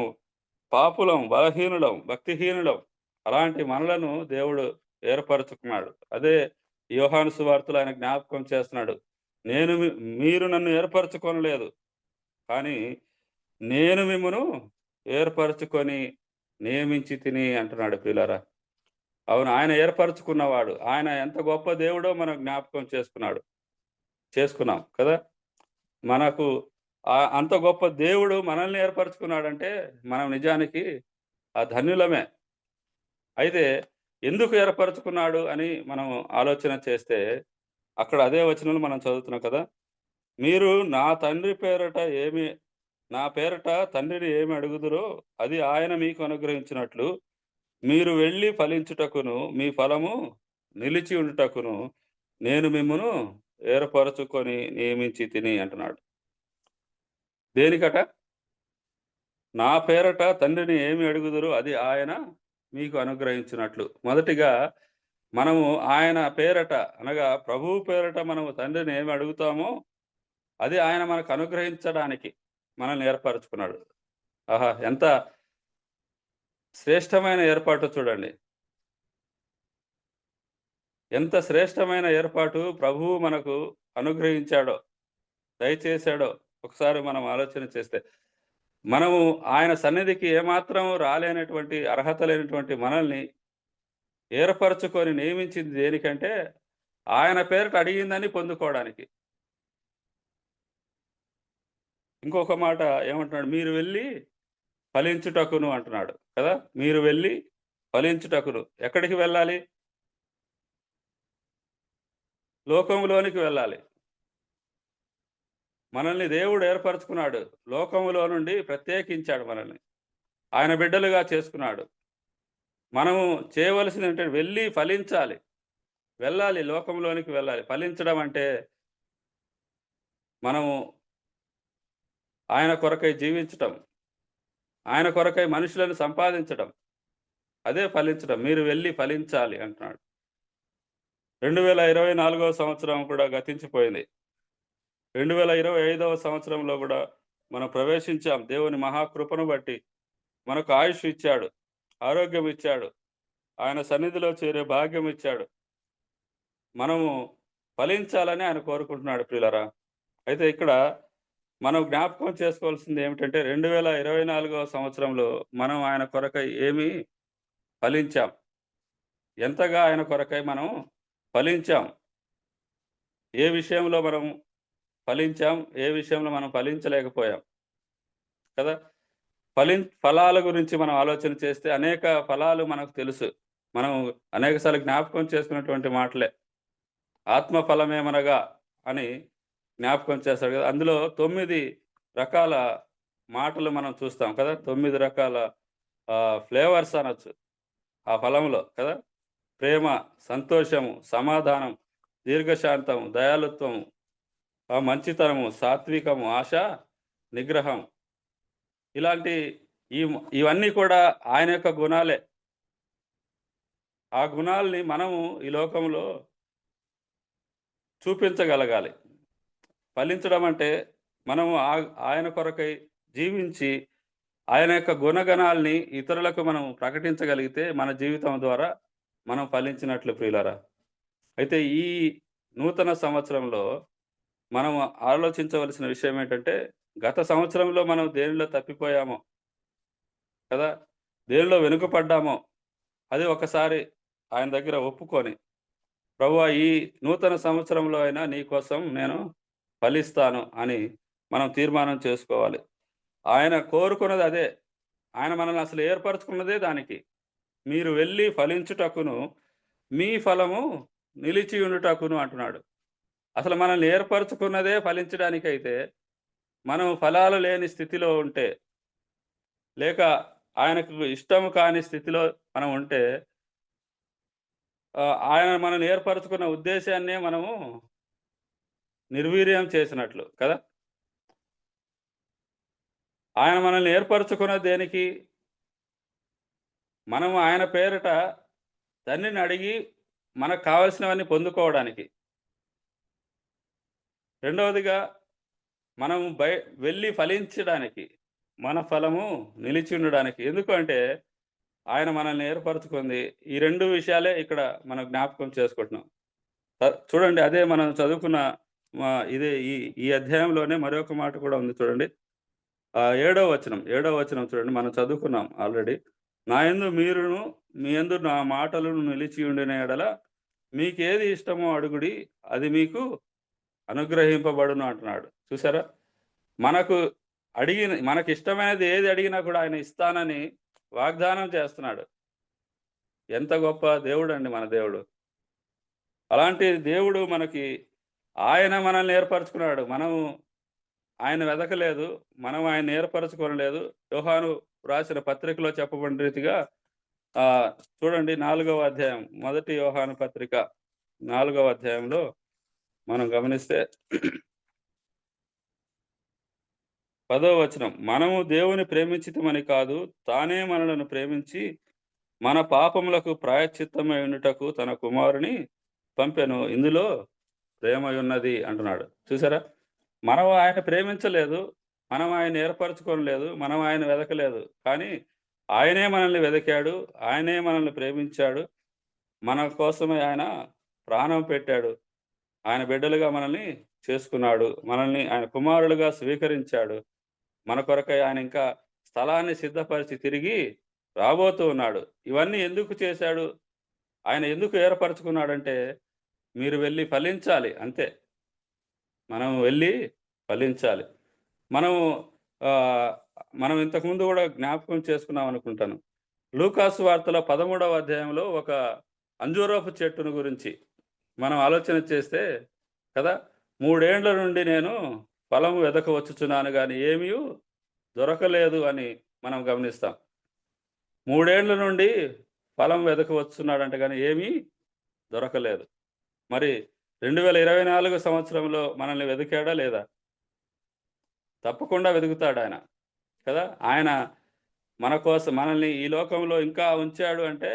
పాపులం, బలహీనులం, భక్తిహీనులం. అలాంటి మనలను దేవుడు ఏర్పరచుకున్నాడు. అదే యోహాను సువార్తలో ఆయన జ్ఞాపకం చేస్తున్నాడు. మీరు నన్ను ఏర్పరచుకొనలేదు, కానీ నేను మిమ్మును ఏర్పరచుకొని నియమించి తిని అంటున్నాడు ప్రియులారా. అవును, ఆయన ఏర్పరచుకున్నవాడు. ఆయన ఎంత గొప్ప దేవుడో మనం జ్ఞాపకం చేసుకున్నాం కదా. మనకు అంత గొప్ప దేవుడు మనల్ని ఏర్పరచుకున్నాడంటే మనం నిజానికి ఆ ధన్యులమే. అయితే ఎందుకు ఏర్పరచుకున్నాడు అని మనం ఆలోచన చేస్తే అక్కడ అదే వచనంలో మనం చదువుతున్నాం కదా. మీరు నా పేరట తండ్రిని ఏమి అడుగుదురో అది ఆయన మీకు అనుగ్రహించినట్లు మీరు వెళ్ళి ఫలించుటకును మీ ఫలము నిలిచి ఉండుటకును నేను మిమ్మును ఏర్పరచుకొని నియమించి తిని అంటున్నాడు. దేనికట? నా పేరట తండ్రిని ఏమి అడుగుదురో అది ఆయన మీకు అనుగ్రహించినట్లు. మొదటిగా మనము ఆయన పేరట అనగా ప్రభువు పేరట మనము తండ్రిని ఏమి అడుగుతామో అది ఆయన మనకు అనుగ్రహించడానికి మనల్ని ఏర్పరచుకున్నాడు. ఆహా, ఎంత శ్రేష్టమైన ఏర్పాటు చూడండి. ఎంత శ్రేష్టమైన ఏర్పాటు ప్రభువు మనకు అనుగ్రహించాడో, దయచేశాడో ఒకసారి మనం ఆలోచన చేస్తే, మనము ఆయన సన్నిధికి ఏమాత్రం రాలేనటువంటి, అర్హత లేనటువంటి మనల్ని ఏర్పరచుకొని నియమించింది దేనికంటే ఆయన పేరట అడిగిందని పొందుకోవడానికి. ఇంకొక మాట ఏమంటున్నాడు? మీరు వెళ్ళి ఫలించుటకును అంటున్నాడు కదా. మీరు వెళ్ళి ఫలించుటకును. ఎక్కడికి వెళ్ళాలి? లోకంలోనికి వెళ్ళాలి. మనల్ని దేవుడు ఏర్పరచుకున్నాడు. లోకములో నుండి ప్రత్యేకించాడు మనల్ని. ఆయన బిడ్డలుగా చేసుకున్నాడు. మనము చేయవలసింది ఏంటంటే వెళ్ళి ఫలించాలి. వెళ్ళాలి, లోకంలోనికి వెళ్ళాలి. ఫలించడం అంటే మనము ఆయన కొరకై జీవించటం, ఆయన కొరకై మనుషులను సంపాదించడం, అదే ఫలించడం. మీరు వెళ్ళి ఫలించాలి అంటున్నాడు. 2024వ సంవత్సరం కూడా గతించిపోయింది. 2025వ సంవత్సరంలో కూడా మనం ప్రవేశించాం. దేవుని మహాకృపను బట్టి మనకు ఆయుష్ ఇచ్చాడు, ఆరోగ్యం ఇచ్చాడు, ఆయన సన్నిధిలో చేరే భాగ్యం ఇచ్చాడు. మనము ఫలించాలని ఆయన కోరుకుంటున్నాడు ప్రియులరా. అయితే ఇక్కడ మనం జ్ఞాపకం చేసుకోవాల్సింది ఏమిటంటే 2024వ సంవత్సరంలో మనం ఆయన కొరకై ఏమి ఫలించాం, ఎంతగా ఆయన కొరకై మనం ఫలించాం, ఏ విషయంలో మనం ఫలించాం, ఏ విషయంలో మనం ఫలించలేకపోయాం కదా. ఫలాల గురించి మనం ఆలోచన చేస్తే అనేక ఫలాలు మనకు తెలుసు. మనం అనేకసార్లు జ్ఞాపకం చేసుకున్నటువంటి మాటలే. ఆత్మ ఫలమేమనగా అని జ్ఞాపకం చేస్తాడు కదా. అందులో 9 రకాల మాటలు మనం చూస్తాం కదా. 9 రకాల ఫ్లేవర్స్ అనొచ్చు ఆ ఫలంలో కదా. ప్రేమ, సంతోషము, సమాధానం, దీర్ఘశాంతము, దయాళుత్వము, మంచితనము, సాత్వికము, ఆశ, నిగ్రహం. ఇలాంటి ఇవన్నీ కూడా ఆయన యొక్క గుణాలే. ఆ గుణాలని మనము ఈ లోకంలో చూపించగలగాలి. ఫలించడం అంటే మనము ఆయన కొరకై జీవించి ఆయన యొక్క గుణగణాల్ని ఇతరులకు మనం ప్రకటించగలిగితే మన జీవితం ద్వారా మనం ఫలించినట్లు ప్రియులారా. అయితే ఈ నూతన సంవత్సరంలో మనం ఆలోచించవలసిన విషయం ఏంటంటే గత సంవత్సరంలో మనం దేనిలో తప్పిపోయామో కదా, దేనిలో వెనుకపడ్డామో అది ఒకసారి ఆయన దగ్గర ఒప్పుకొని, ప్రభువా ఈ నూతన సంవత్సరంలో అయినా నీ కోసం నేను ఫలిస్తాను అని మనం తీర్మానం చేసుకోవాలి. ఆయన కోరుకున్నది అదే. ఆయన మనల్ని అసలు ఏర్పరచుకున్నదే దానికి. మీరు వెళ్ళి ఫలించుటకును మీ ఫలము నిలిచి ఉండుటకును అంటున్నాడు. అసలు మనల్ని ఏర్పరచుకున్నదే ఫలించడానికైతే మనం ఫలాలు లేని స్థితిలో ఉంటే, లేక ఆయనకు ఇష్టం కాని స్థితిలో మనం ఉంటే ఆయన మనల్ని ఏర్పరచుకున్న ఉద్దేశాన్నే మనము నిర్వీర్యం చేసినట్లు కదా. ఆయన మనల్ని ఏర్పరచుకున్న దేనికి? మనము ఆయన పేరిట తండ్రిని అడిగి మనకు కావలసినవన్నీ పొందుకోవడానికి. రెండవదిగా మనం వెళ్ళి ఫలించడానికి. మన ఫలము నిలిచి ఉండడానికి. ఎందుకంటే ఆయన మనల్ని ఏర్పరచుకుంది. ఈ 2 విషయాలే ఇక్కడ మనం జ్ఞాపకం చేసుకుంటున్నాం. చూడండి, అదే మనం చదువుకున్న ఇదే ఈ ఈ అధ్యాయంలోనే మరొక మాట కూడా ఉంది చూడండి. 7వ వచనం చూడండి. మనం చదువుకున్నాం ఆల్రెడీ. నా యందు మీరును మీ యందు నా మాటలను నిలిచి ఉండిన యెడల మీకేది ఇష్టమో అడుగుడి, అది మీకు అనుగ్రహింపబడును అంటున్నాడు. చూసారా? మనకిష్టమైనది ఏది అడిగినా కూడా ఆయన ఇస్తానని వాగ్దానం చేస్తున్నాడు. ఎంత గొప్ప దేవుడండి మన దేవుడు. అలాంటి దేవుడు ఆయన మనల్ని ఏర్పరచుకున్నాడు. మనము ఆయన వెదకలేదు. మనం ఆయన్ని ఏర్పరచుకోలేదు. యోహాను రాసిన పత్రికలో చెప్పబడిన రీతిగా చూడండి, 4వ అధ్యాయం, మొదటి యోహాను పత్రిక 4వ అధ్యాయంలో మనం గమనిస్తే 10వ వచనం, మనము దేవుని ప్రేమించితమని కాదు, తానే మనలను ప్రేమించి మన పాపములకు ప్రాయశ్చిత్తమై ఉండుటకు తన కుమారుని పంపెను, ఇందులో ప్రేమయున్నది అంటున్నాడు. చూసారా? మనం ఆయన ప్రేమించలేదు, మనం ఆయన ఏర్పరచుకోలేదు, మనం ఆయన వెదకలేదు. కానీ ఆయనే మనల్ని వెదకాడు, ఆయనే మనల్ని ప్రేమించాడు, మన కోసమే ఆయన ప్రాణం పెట్టాడు, ఆయన బిడ్డలుగా మనల్ని చేసుకున్నాడు, మనల్ని ఆయన కుమారులుగా స్వీకరించాడు. మన కొరకై ఆయన ఇంకా స్థలాన్ని సిద్ధపరిచి తిరిగి రాబోతూ ఉన్నాడు. ఇవన్నీ ఎందుకు చేశాడు? ఆయన ఎందుకు ఏర్పరచుకున్నాడంటే మీరు వెళ్ళి ఫలించాలి, అంతే. మనం వెళ్ళి ఫలించాలి. మనం ఇంతకుముందు కూడా జ్ఞాపకం చేసుకున్నాం అనుకుంటాను. లూకాసు వార్తలో 13వ అధ్యాయంలో ఒక అంజూరపు చెట్టును గురించి మనం ఆలోచన చేస్తే కదా, 3 ఏండ్ల నుండి నేను ఫలము వెదకవచ్చుచున్నాను కానీ ఏమీ దొరకలేదు అని మనం గమనిస్తాం. 3 ఏండ్ల నుండి ఫలం వెదకవచ్చున్నాడంటే కానీ ఏమీ దొరకలేదు. మరి 2024 సంవత్సరంలో మనల్ని వెదికాడా లేదా? తప్పకుండా వెతుకుతాడు ఆయన కదా. ఆయన మన కోసం మనల్ని ఈ లోకంలో ఇంకా ఉంచాడు అంటే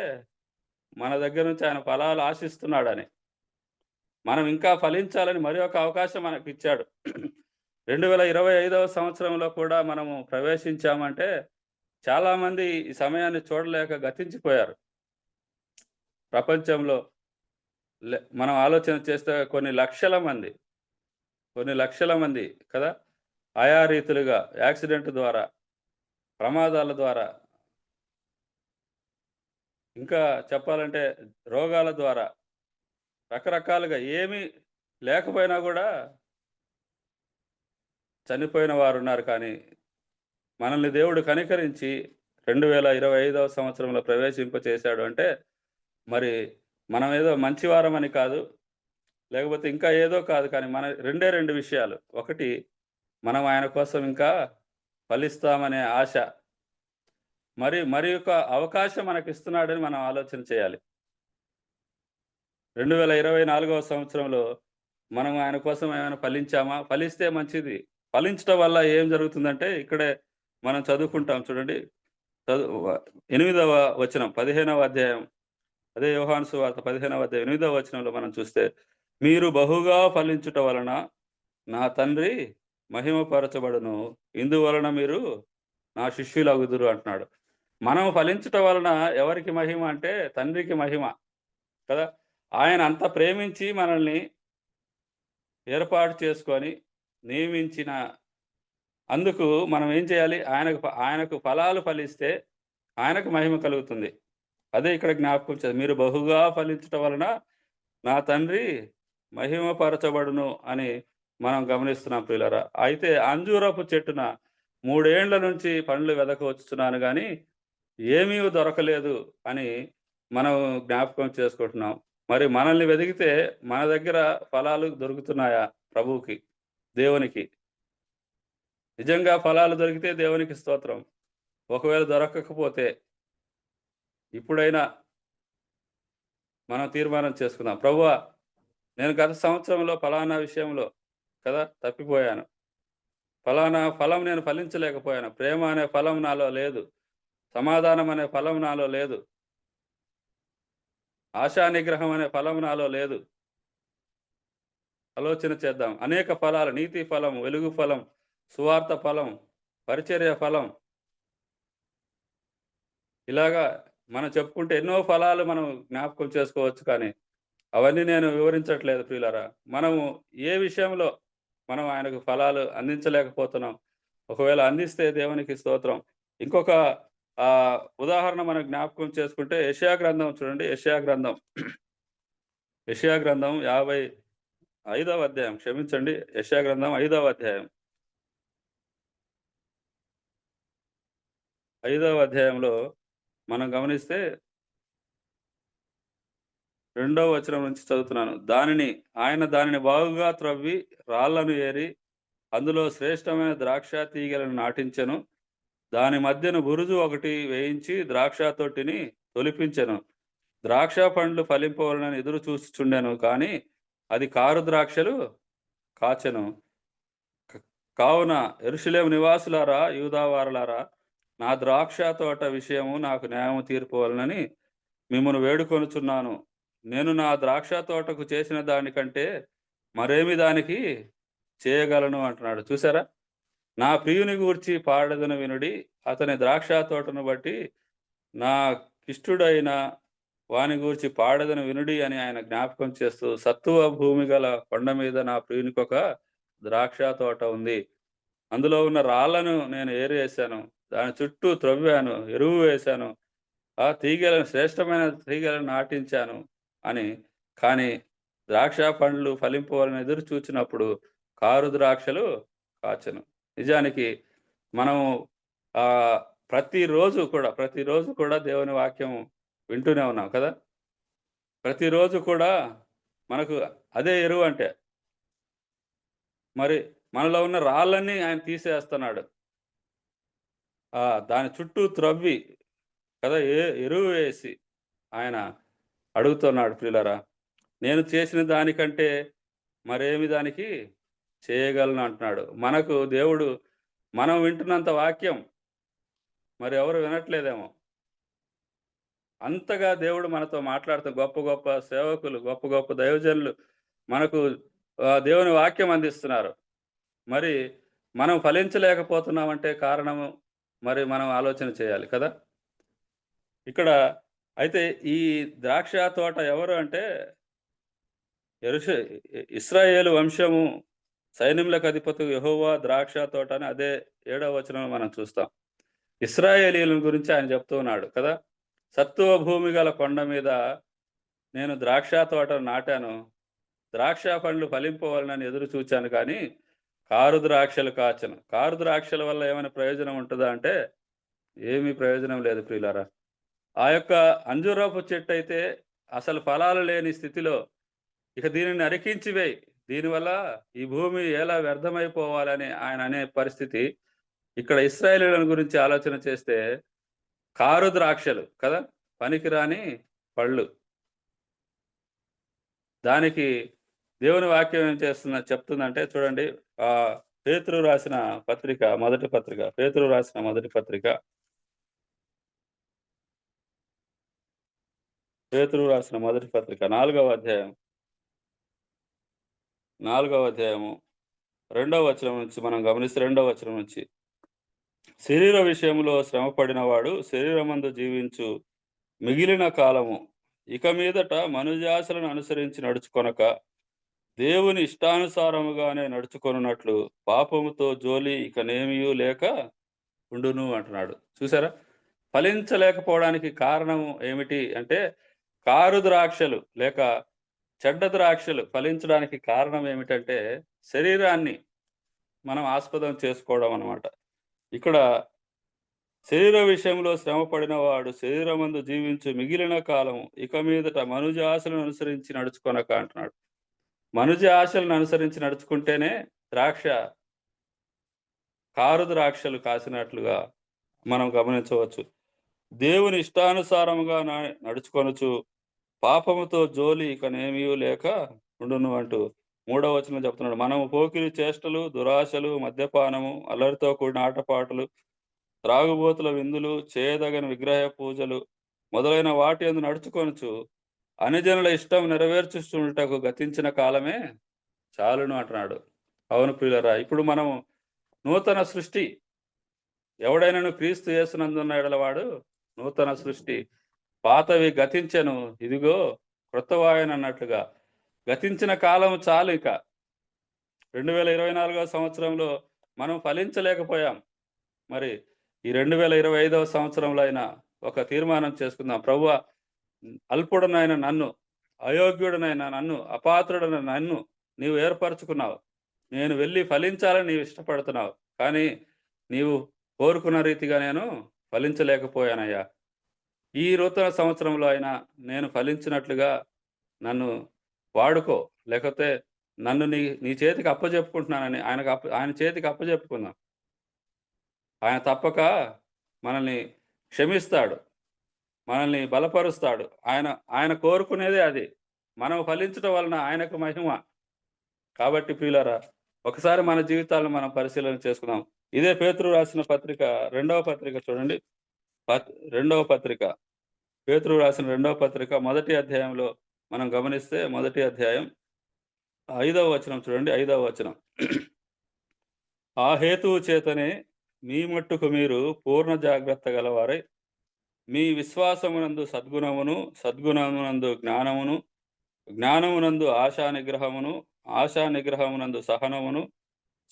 మన దగ్గర నుంచి ఆయన ఫలాలు ఆశిస్తున్నాడని, మనం ఇంకా ఫలించాలని మరి ఒక అవకాశం మనకి ఇచ్చాడు. 2025వ సంవత్సరంలో కూడా మనము ప్రవేశించామంటే చాలామంది ఈ సమయాన్ని చూడలేక గతించిపోయారు. ప్రపంచంలో మనం ఆలోచన చేస్తే కొన్ని లక్షల మంది కదా, ఆయా రీతులుగా యాక్సిడెంట్ ద్వారా, ప్రమాదాల ద్వారా, ఇంకా చెప్పాలంటే రోగాల ద్వారా, రకరకాలుగా ఏమీ లేకపోయినా కూడా చనిపోయిన వారు ఉన్నారు. కానీ మనల్ని దేవుడు కనికరించి 2025వ సంవత్సరంలో ప్రవేశింపచేశాడు అంటే మరి మనం ఏదో మంచివారమని కాదు, లేకపోతే ఇంకా ఏదో కాదు. కానీ మన 2 విషయాలు. ఒకటి, మనం ఆయన కోసం ఇంకా ఫలిస్తామనే ఆశ, మరి ఒక అవకాశం మనకి ఇస్తున్నాడని మనం ఆలోచన చేయాలి. 2024వ సంవత్సరంలో మనం ఆయన కోసం ఏమైనా ఫలించామా? ఫలిస్తే మంచిది. ఫలించడం వల్ల ఏం జరుగుతుందంటే ఇక్కడే మనం చదువుకుంటాం చూడండి. 8వ వచనం, 15వ అధ్యాయం, అదే యోహాను సువార్త 15వ అధ్యాయం 8వ వచనంలో మనం చూస్తే, మీరు బహుగా ఫలించుట వలన నా తండ్రి మహిమపరచబడును, ఇందువలన మీరు నా శిష్యులగుదురు అంటున్నాడు. మనం ఫలించటం వలన ఎవరికి మహిమ అంటే తండ్రికి మహిమ కదా. ఆయన అంత ప్రేమించి మనల్ని ఏర్పాటు చేసుకొని నియమించిన అందుకు మనం ఏం చేయాలి? ఆయనకు ఫలాలు ఫలిస్తే ఆయనకు మహిమ కలుగుతుంది. అదే ఇక్కడ జ్ఞాపకం చేయాలి. మీరు బహుగా ఫలించటం వలన నా తండ్రి మహిమపరచబడును అని మనం గమనిస్తున్నాం ప్రియులారా. అయితే అంజూరపు చెట్టున 3 ఏండ్ల నుంచి పండ్లు వెదకవచ్చున్నాను కానీ ఏమీ దొరకలేదు అని మనం జ్ఞాపకం చేసుకుంటున్నాం. మరి మనల్ని వెదిగితే మన దగ్గర ఫలాలు దొరుకుతున్నాయా? ప్రభువుకి, దేవునికి నిజంగా ఫలాలు దొరికితే దేవునికి స్తోత్రం. ఒకవేళ దొరకకపోతే ఇప్పుడైనా మనం తీర్మానం చేసుకుందాం, ప్రభువా నేను గత సంవత్సరంలో ఫలానా విషయంలో కదా తప్పిపోయాను, ఫలానా ఫలం నేను ఫలించలేకపోయాను, ప్రేమ అనే ఫలం నాలో లేదు, సమాధానం అనే ఫలం నాలో లేదు, ఆశా నిగ్రహం అనే ఫలం నాలో లేదు. ఆలోచన చేద్దాం. అనేక ఫలాలు, నీతి ఫలం, వెలుగు ఫలం, సువార్త ఫలం, పరిచర్య ఫలం. ఇలాగా మనం చెప్పుకుంటే ఎన్నో ఫలాలు మనం జ్ఞాపకం చేసుకోవచ్చు, కానీ అవన్నీ నేను వివరించట్లేదు ప్రియులారా. మనము ఏ విషయంలో మనం ఆయనకు ఫలాలు అందించలేకపోతున్నాం, ఒకవేళ అందిస్తే దేవునికి స్తోత్రం. ఇంకొక ఉదాహరణ మనం జ్ఞాపకం చేసుకుంటే యెషయా గ్రంథం చూడండి. యెషయా గ్రంథం 55వ అధ్యాయం, క్షమించండి, యెషయా గ్రంథం 5వ అధ్యాయం. 5వ అధ్యాయంలో మనం గమనిస్తే 2వ వచనం నుంచి చదువుతున్నాను. ఆయన దానిని బాగుగా త్రవ్వి రాళ్లను ఏరి అందులో శ్రేష్టమైన ద్రాక్ష తీగలను నాటించెను. దాని మధ్యన బురుజు ఒకటి వేయించి ద్రాక్ష తొట్టిని తొలిపించెను. ద్రాక్ష పండ్లు ఫలింపవలనని ఎదురు చూచుచుండెను, కానీ అది కారు ద్రాక్షలు కాచెను. కావున యెరూషలేము నివాసులారా, యూదావారులారా, నా ద్రాక్ష తోట విషయము నాకు న్యాయము తీర్పవలనని మిమ్మను వేడుకొనుచున్నాను. నేను నా ద్రాక్ష తోటకు చేసిన దానికంటే మరేమి దానికి చేయగలను అంటున్నాడు. చూసారా? నా ప్రియుని గూర్చి పాడెదను వినుడి, అతని ద్రాక్ష తోటను బట్టి నా కిష్టుడైన వాని గూర్చి పాడెదను వినుడి అని ఆయన జ్ఞాపకం చేస్తూ, సత్తువ భూమి గల కొండ మీద నా ప్రియునికి ఒక ద్రాక్ష తోట ఉంది. అందులో ఉన్న రాళ్లను నేను ఏరివేశాను, దాని చుట్టూ త్రవ్వాను, ఎరువు వేశాను, ఆ తీగలను శ్రేష్టమైన తీగలను నాటించాను అని. కానీ ద్రాక్ష పండ్లు ఫలింపవాలని ఎదురు చూచినప్పుడు కారు ద్రాక్షలు కాచెను. నిజానికి మనం ప్రతిరోజు కూడా దేవుని వాక్యం వింటూనే ఉన్నాం కదా. ప్రతిరోజు కూడా మనకు అదే ఎరువు. అంటే మరి మనలో ఉన్న రాళ్ళన్నీ ఆయన తీసేస్తున్నాడు. దాని చుట్టూ త్రవ్వి కదా ఎరువు వేసి ఆయన అడుగుతున్నాడు, ప్రియులారా, నేను చేసిన దానికంటే మరేమి దానికి చేయగలను అంటున్నాడు. మనకు దేవుడు, మనం వింటున్నంత వాక్యం మరి ఎవరు వినట్లేదేమో. అంతగా దేవుడు మనతో మాట్లాడుతూ గొప్ప గొప్ప సేవకులు, గొప్ప గొప్ప దైవజనులు మనకు దేవుని వాక్యం అందిస్తున్నారు. మరి మనం ఫలించలేకపోతున్నామంటే కారణము మరి మనం ఆలోచన చేయాలి కదా. ఇక్కడ అయితే ఈ ద్రాక్ష తోట ఎవరు అంటే ఇశ్రాయేలు వంశము సైన్యములకు అధిపతి యెహోవా ద్రాక్ష తోట అని అదే 7వ వచనంలో మనం చూస్తాం. ఇశ్రాయేలీయుల గురించి ఆయన చెప్తూ ఉన్నాడు కదా. సత్తువ భూమి గల కొండ మీద నేను ద్రాక్ష తోటను నాటాను, ద్రాక్ష పండ్లు ఫలింపవలనని ఎదురు చూచాను, కానీ కారు ద్రాక్షలు కాచను. కారు ద్రాక్షల వల్ల ఏమైనా ప్రయోజనం ఉంటుందా అంటే ఏమీ ప్రయోజనం లేదు ప్రియులారా. ఆ యొక్క అంజూరపు చెట్టు అయితే అసలు ఫలాలు లేని స్థితిలో ఇక దీనిని అరికించివేయి, దీనివల్ల ఈ భూమి ఎలా వ్యర్థమైపోవాలని ఆయన అనే పరిస్థితి. ఇక్కడ ఇశ్రాయేలీయుల గురించి ఆలోచన చేస్తే కారు ద్రాక్షలు కదా, పనికిరాని పళ్ళు. దానికి దేవుని వాక్యం ఏం చెప్తుందంటే చూడండి, పేతురు రాసిన మొదటి పత్రిక 4వ అధ్యాయము 2వ వచనం నుంచి మనం గమనిస్తే, 2వ వచనం నుంచి, శరీర విషయంలో శ్రమపడిన వాడు శరీరమందు జీవించు మిగిలిన కాలము ఇక మీదట మనుజాశలను అనుసరించి నడుచుకొనక దేవుని ఇష్టానుసారముగానే నడుచుకొనున్నట్లు పాపముతో జోలి ఇక నేమియూ లేక ఉండును అంటున్నాడు. చూసారా? ఫలించలేకపోవడానికి కారణం ఏమిటి అంటే కారు ద్రాక్షలు లేక చెడ్డ ద్రాక్షలు ఫలించడానికి కారణం ఏమిటంటే శరీరాన్ని మనం ఆస్పదం చేసుకోవడం అన్నమాట. ఇక్కడ శరీర విషయంలో శ్రమపడిన వాడు శరీరమందు జీవించు మిగిలిన కాలము ఇక మీదట మనుజ ఆశలను అనుసరించి నడుచుకొనక అంటున్నాడు. మనుజ ఆశలను అనుసరించి నడుచుకుంటేనే కారు ద్రాక్షలు కాసినట్లుగా మనం గమనించవచ్చు. దేవుని ఇష్టానుసారముగా నడుచుకొనుచు పాపముతో జోలి ఇక నేమీ లేక ఉండును అంటూ 3వ వచనం చెప్తున్నాడు. మనము పోకిరి చేష్టలు, దురాశలు, మద్యపానము, అల్లరితో కూడిన ఆటపాటలు, త్రాగుబోతుల విందులు, చేయదగని విగ్రహ పూజలు మొదలైన వాటి యందు నడుచుకొనుచు అన్యజనుల ఇష్టం నెరవేర్చుచుండుటకు గతించిన కాలమే చాలును అంటున్నాడు. అవును ప్రియులారా, ఇప్పుడు మనం నూతన సృష్టి, ఎవడైనాను క్రీస్తు యేసునందున్న ఎడల వాడు నూతన సృష్టి, పాతవి గతించెను, ఇదిగో క్రొత్తవాయన అన్నట్లుగా. గతించిన కాలం చాలు. ఇక 2024వ సంవత్సరంలో మనం ఫలించలేకపోయాం. మరి ఈ 2025వ సంవత్సరంలో అయినా ఒక తీర్మానం చేసుకుందాం. ప్రభువా, అల్పుడనైన నన్ను, అయోగ్యుడనైన నన్ను, అపాత్రుడైన నన్ను నీవు ఏర్పరచుకున్నావు. నేను వెళ్ళి ఫలించాలని నీవు ఇష్టపడుతున్నావు. కానీ నీవు కోరుకున్న రీతిగా నేను ఫలించలేకపోయానయ్యా. ఈ నూతన సంవత్సరంలో అయినా నేను ఫలించినట్లుగా నన్ను వాడుకో, లేకపోతే నన్ను నీ చేతికి అప్పజెప్పుకుంటున్నానని ఆయన చేతికి అప్పజెప్పుకుందాం. ఆయన తప్పక మనల్ని క్షమిస్తాడు, మనల్ని బలపరుస్తాడు. ఆయన కోరుకునేదే అది. మనం ఫలించడం వలన ఆయనకు మహిమ. కాబట్టి ప్రియులారా, ఒకసారి మన జీవితాలను మనం పరిశీలన చేసుకుందాం. ఇదే పేతురు రాసిన పత్రిక, రెండవ పత్రిక చూడండి. రెండవ పత్రిక, పేతురు రాసిన రెండవ పత్రిక మొదటి అధ్యాయంలో మనం గమనిస్తే, మొదటి అధ్యాయం 5వ వచనం చూడండి. 5వ వచనం, ఆ హేతువు చేతనే మీ మట్టుకు మీరు పూర్ణ జాగ్రత్త గలవారై మీ విశ్వాసమునందు సద్గుణమును, సద్గుణమునందు జ్ఞానమును, జ్ఞానమునందు ఆశా నిగ్రహమును, ఆశా నిగ్రహమునందు సహనమును,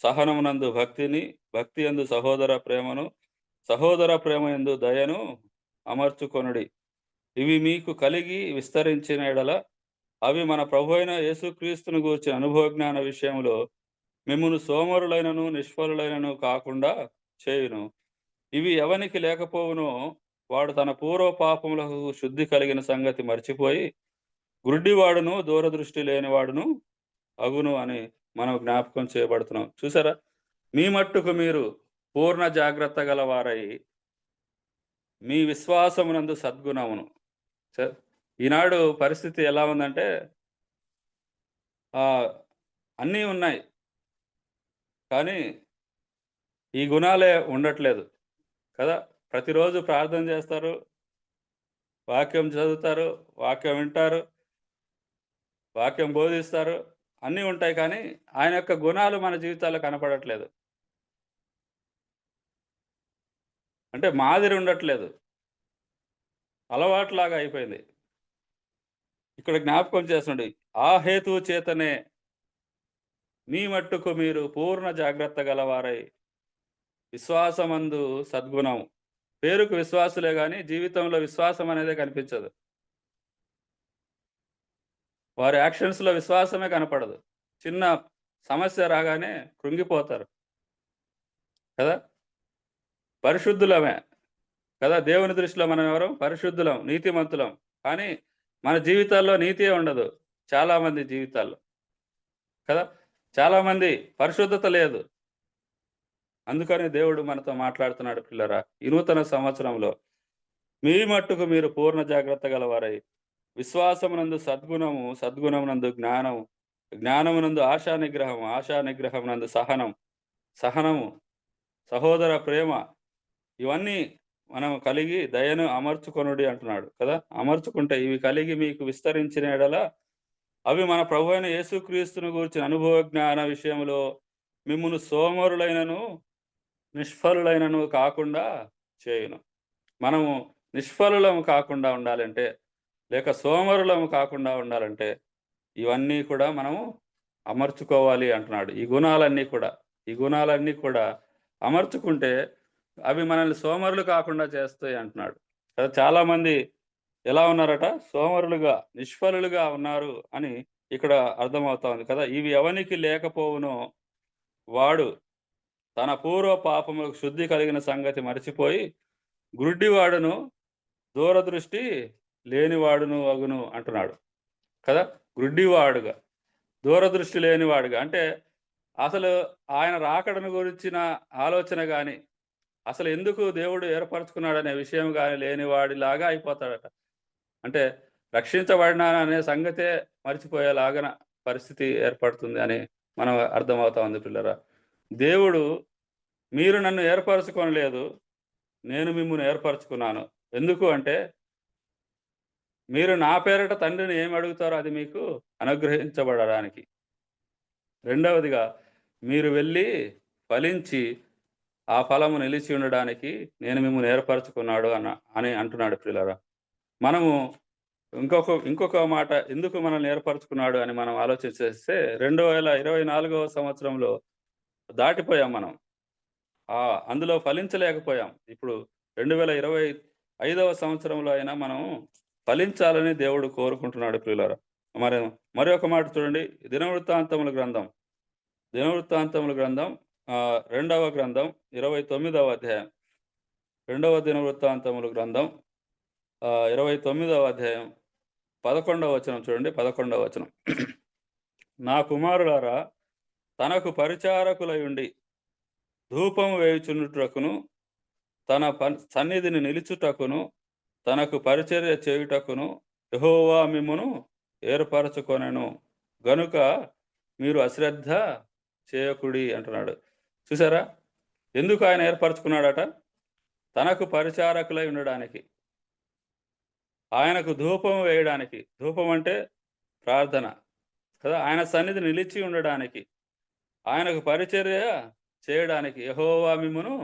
సహనమునందు భక్తిని, భక్తి యందు సహోదర ప్రేమను, సహోదర ప్రేమ యందు దయను అమర్చుకొనుడి. ఇవి మీకు కలిగి విస్తరించిన ఎడల అవి మన ప్రభు అయిన యేసుక్రీస్తును గూర్చిన అనుభవ జ్ఞాన విషయంలో మిమ్మును సోమరులైనను నిష్ఫలులైనను కాకుండా చేయును. ఇవి ఎవనికి లేకపోవునో వాడు తన పూర్వ పాపములకు శుద్ధి కలిగిన సంగతి మర్చిపోయి గుడ్డివాడును, దూరదృష్టి లేనివాడును అగును అని మనం జ్ఞాపకం చేయబడుతున్నాం. చూసారా, మీ మట్టుకు మీరు పూర్ణ జాగ్రత్త గలవారై మీ విశ్వాసమునందు సద్గుణమును. ఈనాడు పరిస్థితి ఎలా ఉందంటే, అన్నీ ఉన్నాయి కానీ ఈ గుణాలే ఉండట్లేదు కదా. ప్రతిరోజు ప్రార్థన చేస్తారు, వాక్యం చదువుతారు, వాక్యం వింటారు, వాక్యం బోధిస్తారు, అన్నీ ఉంటాయి కానీ ఆయన యొక్క గుణాలు మన జీవితాల్లో కనపడట్లేదు. అంటే మాదిరి ఉండట్లేదు, అలవాట్లాగా అయిపోయింది. ఇక్కడ జ్ఞాపకం చేస్తుండే, ఆ హేతువు చేతనే మీ మట్టుకు మీరు పూర్ణ జాగ్రత్త గలవారై విశ్వాసమందు సద్గుణం. పేరుకు విశ్వాసులే కానీ జీవితంలో విశ్వాసం అనేదే కనిపించదు. వారి యాక్షన్స్లో విశ్వాసమే కనపడదు. చిన్న సమస్య రాగానే కృంగిపోతారు కదా. పరిశుద్ధులమే కదా, దేవుని దృష్టిలో మనం ఎవరు? పరిశుద్ధులం, నీతిమంతులం. కానీ మన జీవితాల్లో నీతియే ఉండదు చాలామంది జీవితాల్లో కదా. చాలామంది పరిశుద్ధత లేదు. అందుకని దేవుడు మనతో మాట్లాడుతున్నాడు, పిల్లరా, ఈ నూతన సంవత్సరంలో మీ మట్టుకు మీరు పూర్ణ జాగ్రత్త గలవారై విశ్వాసమునందు సద్గుణము, సద్గుణమునందు జ్ఞానము, జ్ఞానమునందు ఆశా నిగ్రహము, ఆశా నిగ్రహమునందు సహనం, సహనము, సహోదర ప్రేమ, ఇవన్నీ మనం కలిగి దయను అమర్చుకొనుడి అంటున్నాడు కదా. అమర్చుకుంటే ఇవి కలిగి మీకు విస్తరించిన ఎడల అవి మన ప్రభు అయిన యేసుక్రీస్తును గూర్చిన అనుభవ జ్ఞాన విషయంలో మిమ్మును సోమరులైనను నిష్ఫలులైనను కాకుండా చేయును. మనము నిష్ఫలులము కాకుండా ఉండాలంటే, లేక సోమరులము కాకుండా ఉండాలంటే ఇవన్నీ కూడా మనము అమర్చుకోవాలి అంటున్నాడు. ఈ గుణాలన్నీ కూడా అమర్చుకుంటే అవి మనల్ని సోమరులు కాకుండా చేస్తాయి అంటున్నాడు కదా. చాలామంది ఎలా ఉన్నారట? సోమరులుగా, నిష్ఫలులుగా ఉన్నారు అని ఇక్కడ అర్థమవుతా ఉంది కదా. ఇవి ఎవనికి లేకపోవునో వాడు తన పూర్వ పాపములకు శుద్ధి కలిగిన సంగతి మరిచిపోయి గుడ్డివాడును, దూరదృష్టి లేనివాడును అగును అంటున్నాడు కదా. గుడ్డివాడుగా, దూరదృష్టి లేనివాడుగా అంటే అసలు ఆయన రాకడను గురించిన ఆలోచన కానీ, అసలు ఎందుకు దేవుడు ఏర్పరచుకున్నాడనే విషయం కానీ లేనివాడిలాగా అయిపోతాడట. అంటే రక్షించబడినాననే సంగతే మర్చిపోయేలాగన పరిస్థితి ఏర్పడుతుంది అని మనం అర్థమవుతా ఉంది పిల్లరా. దేవుడు, మీరు నన్ను ఏర్పరచుకోనలేదు, నేను మిమ్మల్ని ఏర్పరచుకున్నాను. ఎందుకు అంటే మీరు నా పేరట తండ్రిని ఏమి అడుగుతారో అది మీకు అనుగ్రహించబడడానికి. రెండవదిగా, మీరు వెళ్ళి ఫలించి ఆ ఫలము నిలిచి ఉండడానికి నేను మిమ్మల్ని ఏర్పరచుకున్నాడు అని అంటున్నాడు ప్రియులారా. మనము ఇంకొక మాట ఎందుకు మనల్ని ఏర్పరచుకున్నాడు అని మనం ఆలోచన చేస్తే 2024వ సంవత్సరంలో దాటిపోయాం మనం. అందులో ఫలించలేకపోయాం. ఇప్పుడు 2025వ సంవత్సరంలో అయినా మనం ఫలించాలని దేవుడు కోరుకుంటున్నాడు ప్రియులారా. మరి ఒక మాట చూడండి, దినవృత్తాంతముల గ్రంథం 2వ గ్రంథం 29వ అధ్యాయం. 2వ దినవృత్తాంతముల గ్రంథం 29వ అధ్యాయం 11వ వచనం చూడండి. 11వ వచనం. నా కుమారులారా, తనకు పరిచారకులయుండి ధూపము వేయుచున్నటకును, తన సన్నిధిని నిలుచుటకును, తనకు పరిచర్య చేయుటకును యెహోవా మిమ్మును ఏర్పరచుకొనెను గనుక మీరు అశ్రద్ధ చేయకుడి అంటున్నాడు. చూసారా, ఎందుకు ఆయన ఏర్పరచుకున్నాడట? తనకు పరిచారకులై ఉండడానికి, ఆయనకు ధూపం వేయడానికి. ధూపం అంటే ప్రార్థన కదా. ఆయన సన్నిధి నిలిచి ఉండడానికి, ఆయనకు పరిచర్య చేయడానికి యెహోవా మిమ్మును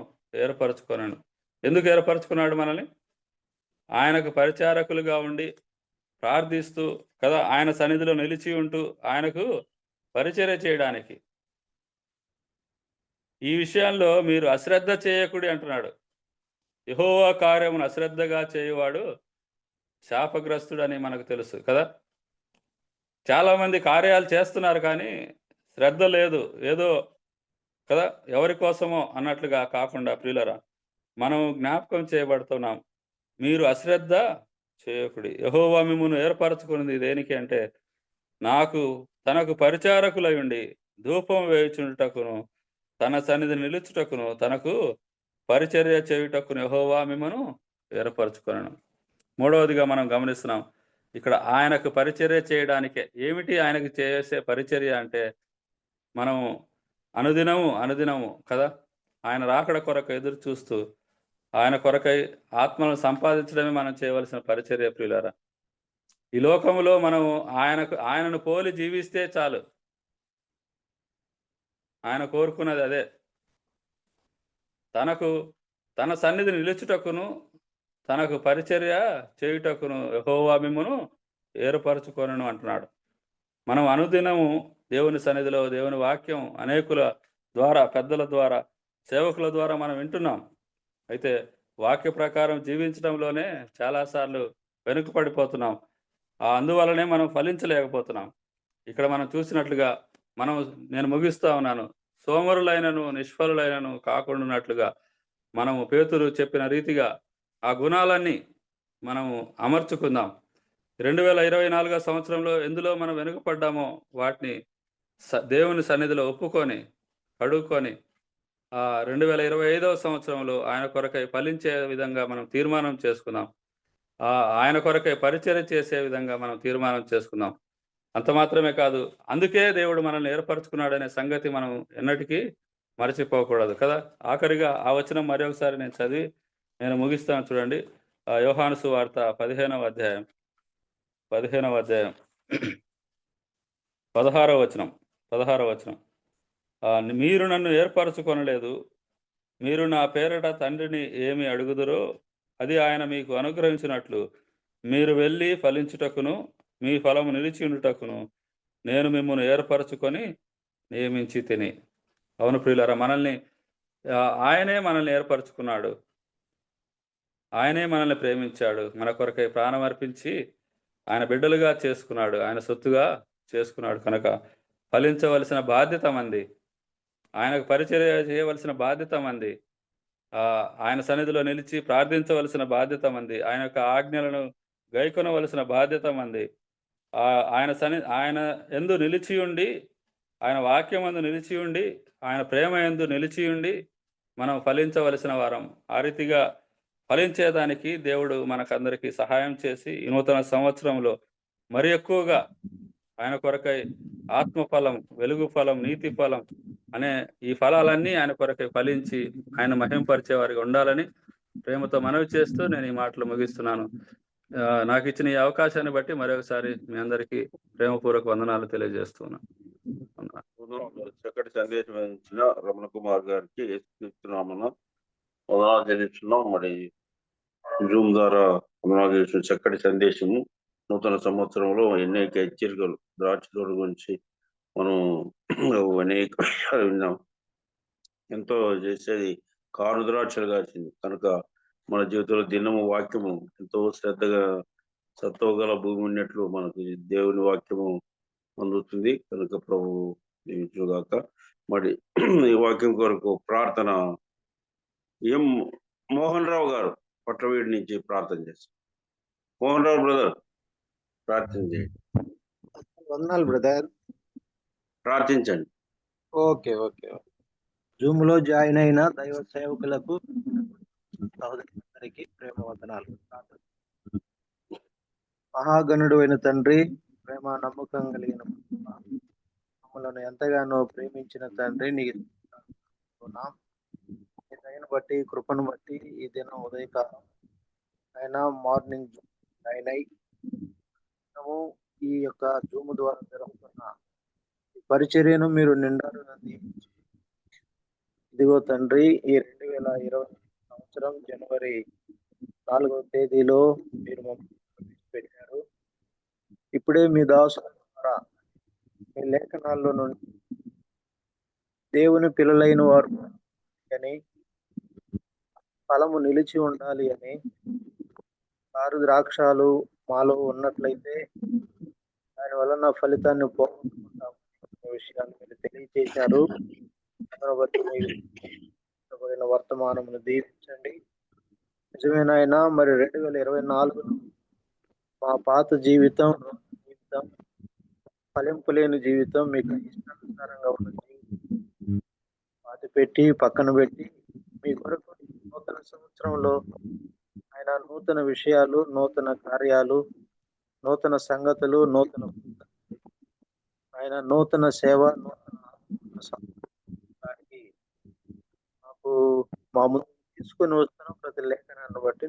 ఏర్పరచుకొనెను. ఎందుకు ఏర్పరచుకున్నాడు మనల్ని? ఆయనకు పరిచారకులుగా ఉండి ప్రార్థిస్తూ కదా, ఆయన సన్నిధిలో నిలిచి ఉంటూ ఆయనకు పరిచర్య చేయడానికి. ఈ విషయాల్లో మీరు అశ్రద్ధ చేయకుడి అంటున్నాడు. యెహోవా కార్యమును అశ్రద్ధగా చేయువాడు శాపగ్రస్తుడని మనకు తెలుసు కదా. చాలా మంది కార్యాలు చేస్తున్నారు కానీ శ్రద్ధ లేదు, ఏదో కదా ఎవరి కోసమో అన్నట్లుగా కాకుండా ప్రియులరా, మనం జ్ఞాపకం చేయబడుతున్నాం. మీరు అశ్రద్ధ చేయకుడి. యెహోవా మిమ్మును ఏర్పరచుకున్నది దేనికి అంటే, తనకు పరిచారకులై ఉండి ధూపం వేయుచుండుటకును, తన సన్నిధి నిలుచుటకును, తనకు పరిచర్య చేయుటకును యెహోవా మిమ్మును ఏర్పరచుకొనెను. మూడవదిగా మనం గమనిస్తున్నాం, ఇక్కడ ఆయనకు పరిచర్య చేయడానికే. ఏమిటి ఆయనకు చేసే పరిచర్య అంటే, మనం అనుదినము కదా ఆయన రాకడ కొరకు ఎదురు చూస్తూ ఆయన కొరకై ఆత్మలను సంపాదించడమే మనం చేయవలసిన పరిచర్య ప్రియులారా. ఈ లోకములో మనం ఆయనను పోలి జీవిస్తే చాలు. ఆయన కోరుకున్నది అదే. తన సన్నిధి నిలుచుటకును, తనకు పరిచర్య చేయుటకును యెహోవా మిమ్మును ఏర్పరచుకొనెను అంటున్నాడు. మనం అనుదినము దేవుని సన్నిధిలో దేవుని వాక్యం అనేకుల ద్వారా, పెద్దల ద్వారా, సేవకుల ద్వారా మనం వింటున్నాం. అయితే వాక్య ప్రకారం జీవించడంలోనే చాలాసార్లు వెనుకపడిపోతున్నాం. అందువలనే మనం ఫలించలేకపోతున్నాం. ఇక్కడ మనం చూసినట్లుగా నేను ముగిస్తా ఉన్నాను. సోమరులైనను నిష్ఫలులైనను కాకుండానట్లుగా మనము పేతురు చెప్పిన రీతిగా ఆ గుణాలన్నీ మనము అమర్చుకుందాం. 2024వ సంవత్సరంలో ఎందులో మనం వెనుకపడ్డామో వాటిని దేవుని సన్నిధిలో ఒప్పుకొని కడుక్కొని 2025వ సంవత్సరంలో ఆయన కొరకై ఫలించే విధంగా మనం తీర్మానం చేసుకుందాం. ఆయన కొరకై పరిచర్య చేసే విధంగా మనం తీర్మానం చేసుకుందాం. అంత మాత్రమే కాదు, అందుకే దేవుడు మనల్ని ఏర్పరచుకున్నాడనే సంగతి మనం ఎన్నటికీ మరచిపోకూడదు కదా. ఆఖరిగా ఆ వచనం మరొకసారి నేను చదివి నేను ముగిస్తాను చూడండి. యోహాను సువార్త 15వ అధ్యాయం 16వ వచనం. మీరు నన్ను ఏర్పరచుకొనలేదు, మీరు నా పేరట తండ్రిని ఏమి అడుగుదురో అది ఆయన మీకు అనుగ్రహించినట్లు మీరు వెళ్ళి ఫలించుటకును, మీ ఫలము నిలిచి ఉండుటకును నేను మిమ్మల్ని ఏర్పరచుకొని నియమించి తిని. అవును ప్రియులారా, ఆయనే మనల్ని ఏర్పరచుకున్నాడు. ఆయనే మనల్ని ప్రేమించాడు. మన కొరకై ప్రాణం అర్పించి ఆయన బిడ్డలుగా చేసుకున్నాడు, ఆయన సొత్తుగా చేసుకున్నాడు. కనుక ఫలించవలసిన బాధ్యత మంది, ఆయనకు పరిచర్య చేయవలసిన బాధ్యత మంది, ఆయన సన్నిధిలో నిలిచి ప్రార్థించవలసిన బాధ్యత మంది, ఆయన యొక్క ఆజ్ఞలను గైకొనవలసిన బాధ్యత మంది. ఆయన యందు నిలిచి ఉండి, ఆయన వాక్యం యందు నిలిచి ఉండి, ఆయన ప్రేమ యందు నిలిచి ఉండి మనం ఫలించవలసిన వారం. ఆ రీతిగా ఫలించేదానికి దేవుడు మనకందరికీ సహాయం చేసి ఈ నూతన సంవత్సరంలో మరి ఎక్కువగా ఆయన కొరకై ఆత్మఫలం, వెలుగు ఫలం, నీతి ఫలం అనే ఈ ఫలాలన్నీ ఆయన కొరకై ఫలించి ఆయన మహింపరిచే వారికి ఉండాలని ప్రేమతో మనవి చేస్తూ నేను ఈ మాటలు ముగిస్తున్నాను. నాకు ఇచ్చిన ఈ అవకాశాన్ని బట్టి మరొకసారి మీ అందరికీ ప్రేమపూర్వక వందనాలు తెలియజేస్తున్నాను. చక్కటి సందేశం ఇచ్చిన రమణ కుమార్ గారికి యేసుక్రీస్తునామమున వందనాలు చెల్లిస్తున్నాం. మరి జూమ్ ద్వారా వందనాలు చేసిన చక్కటి సందేశము. నూతన సంవత్సరంలో అనేక హెచ్చరికలు ద్రాక్ష తోట గురించి మనం అనేక విషయాలు విన్నాం. ఎంతో చేసేది కారు ద్రాక్షలు కాసింది కనుక మన జీవితంలో దినము వాక్యము ఎంతో శ్రద్ధగా సత్వగల భూమి ఉన్నట్లు మనకు దేవుని వాక్యము అందుతుంది కనుక ప్రభు దీవించుగాక. మరి ఈ వాక్యం కొరకు ప్రార్థన ఎం మోహన్ రావు గారు పట్లవీడి నుంచి ప్రార్థన చేస్తారు. మోహన్ రావు బ్రదర్ ప్రార్థన చేయండి. వందనాలు బ్రదర్. ప్రార్థించండి. ఓకే ఓకే జూమ్ లో జాయిన్ అయిన దైవ సేవకులకు సహోదరులందరికీ ప్రేమ వందనాలు. మహాగణుడు అయిన తండ్రి, ప్రేమ నమ్మకం కలిగిన మమ్మల్ని ఎంతగానో ప్రేమించిన తండ్రి, నీ దయను బట్టి కృపను బట్టి ఈ దినం ఉదయకాలం అయినా మార్నింగ్ జాయిన్ అయి ఈ యొక్క జూమ్ ద్వారా జరుగుతున్న పరిచర్యను మీరు నిండారు దీవించి, ఇదిగో తండ్రి ఈ 2020 సంవత్సరం జనవరి 4వ తేదీలో మీరు మమ్మల్ని పెట్టారు. ఇప్పుడే మీ దాసుల ద్వారా మీ లేఖనాల్లో నుండి దేవుని పిల్లలైన వారు అని ఫలము నిలిచి ఉండాలి అని, కారు ద్రాక్షాలు మాలో ఉన్నట్లయితే దాని వలన ఫలితాన్ని పోగొట్టుకుంటాం విషయాలు మీరు తెలియజేశారు. వర్తమానమును దీవించండి. నిజమేనాయన, మరి 2024 మా పాత జీవితం ఫలింపు లేని జీవితం, మీకు ఇష్టానుసారంగా ఉన్న జీవితం పాతి పెట్టి పక్కన పెట్టి మీ కొరకు నూతన సంవత్సరంలో ఆయన నూతన విషయాలు, నూతన కార్యాలు, నూతన సంగతులు, నూతన ఆయన నూతన సేవ, మాకు మా ముందు తీసుకుని వస్తున్న ప్రతి లేఖనాన్ని బట్టి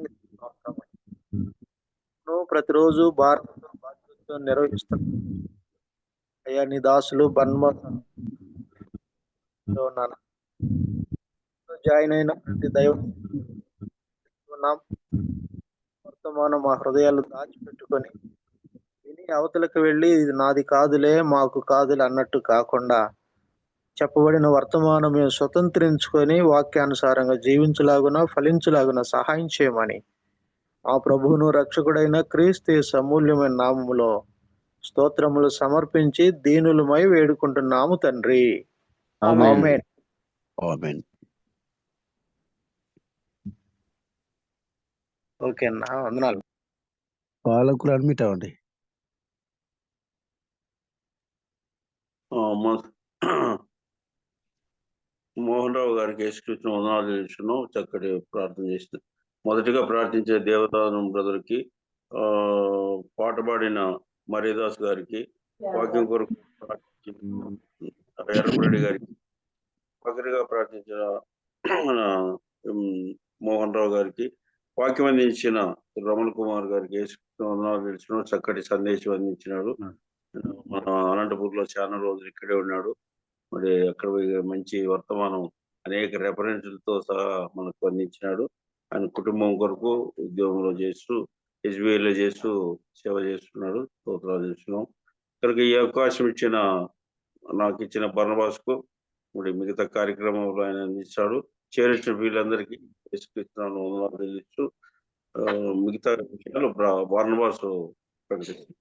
నువ్వు ప్రతిరోజు భారతతో బాధ్యతతో నిర్వహిస్తున్నావు అయ్యా. నీ దాసులు జాయిన్ అయిన ప్రతి దైవం వర్తమానం మా హృదయాలు దాచిపెట్టుకొని విని అవతలకు వెళ్ళి ఇది నాది కాదులే, మాకు కాదులే అన్నట్టు కాకుండా చెప్పబడిన వర్తమానం మేము స్వతంత్రించుకొని వాక్యానుసారంగా జీవించలాగున ఫలించలాగున సహాయం చేయమని ఆ ప్రభువును రక్షకుడైన క్రీస్తు అమూల్యమైన నామములో స్తోత్రములు సమర్పించి దీనులమై వేడుకుంటున్నాము తండ్రి. ఆమేన్. ఆమేన్. ఓకే అన్న, వందనాలు. పాలకులు అడ్మిట్ అవ్వండి. మోహన్ రావు గారికి యేసుక్రీస్తు వందనాలు చేస్తున్నాం. చక్కటి ప్రార్థన చేస్తున్నాం. మొదటిగా ప్రార్థించే దేవతానం బ్రదర్కి, పాట పాడిన మరీదాస్ గారికి, వాక్యం కొరకు ఎర్రపురెడ్డి గారికి, ఒకరిగా ప్రార్థించిన మోహన్ రావు గారికి, వాక్యం అందించిన రమణ కుమార్ గారికి యేసుక్రీస్తు వందనాలు చేస్తున్నాం. చక్కటి సందేశం అందించినాడు. మన అనంతపూర్లో చాలా రోజులు ఇక్కడే ఉన్నాడు. మరి అక్కడ మంచి వర్తమానం అనేక రెఫరెన్స్లతో సహా మనకు అందించినాడు. ఆయన కుటుంబం కొరకు ఉద్యోగంలో చేస్తూ ఎస్బీఐలో చేస్తూ సేవ చేస్తున్నాడు. స్తోత్రాలు చేస్తున్నాం. కనుక ఈ అవకాశం నాకు ఇచ్చిన బర్నబాస్కు మరి మిగతా కార్యక్రమంలో ఆయన అందించాడు. చేరించిన వీళ్ళందరికీ యేసుక్రీస్తునామమున వందనాలు తెలుస్తూ మిగతా విషయాలు బర్నబాస్ ప్రకటిస్తారు.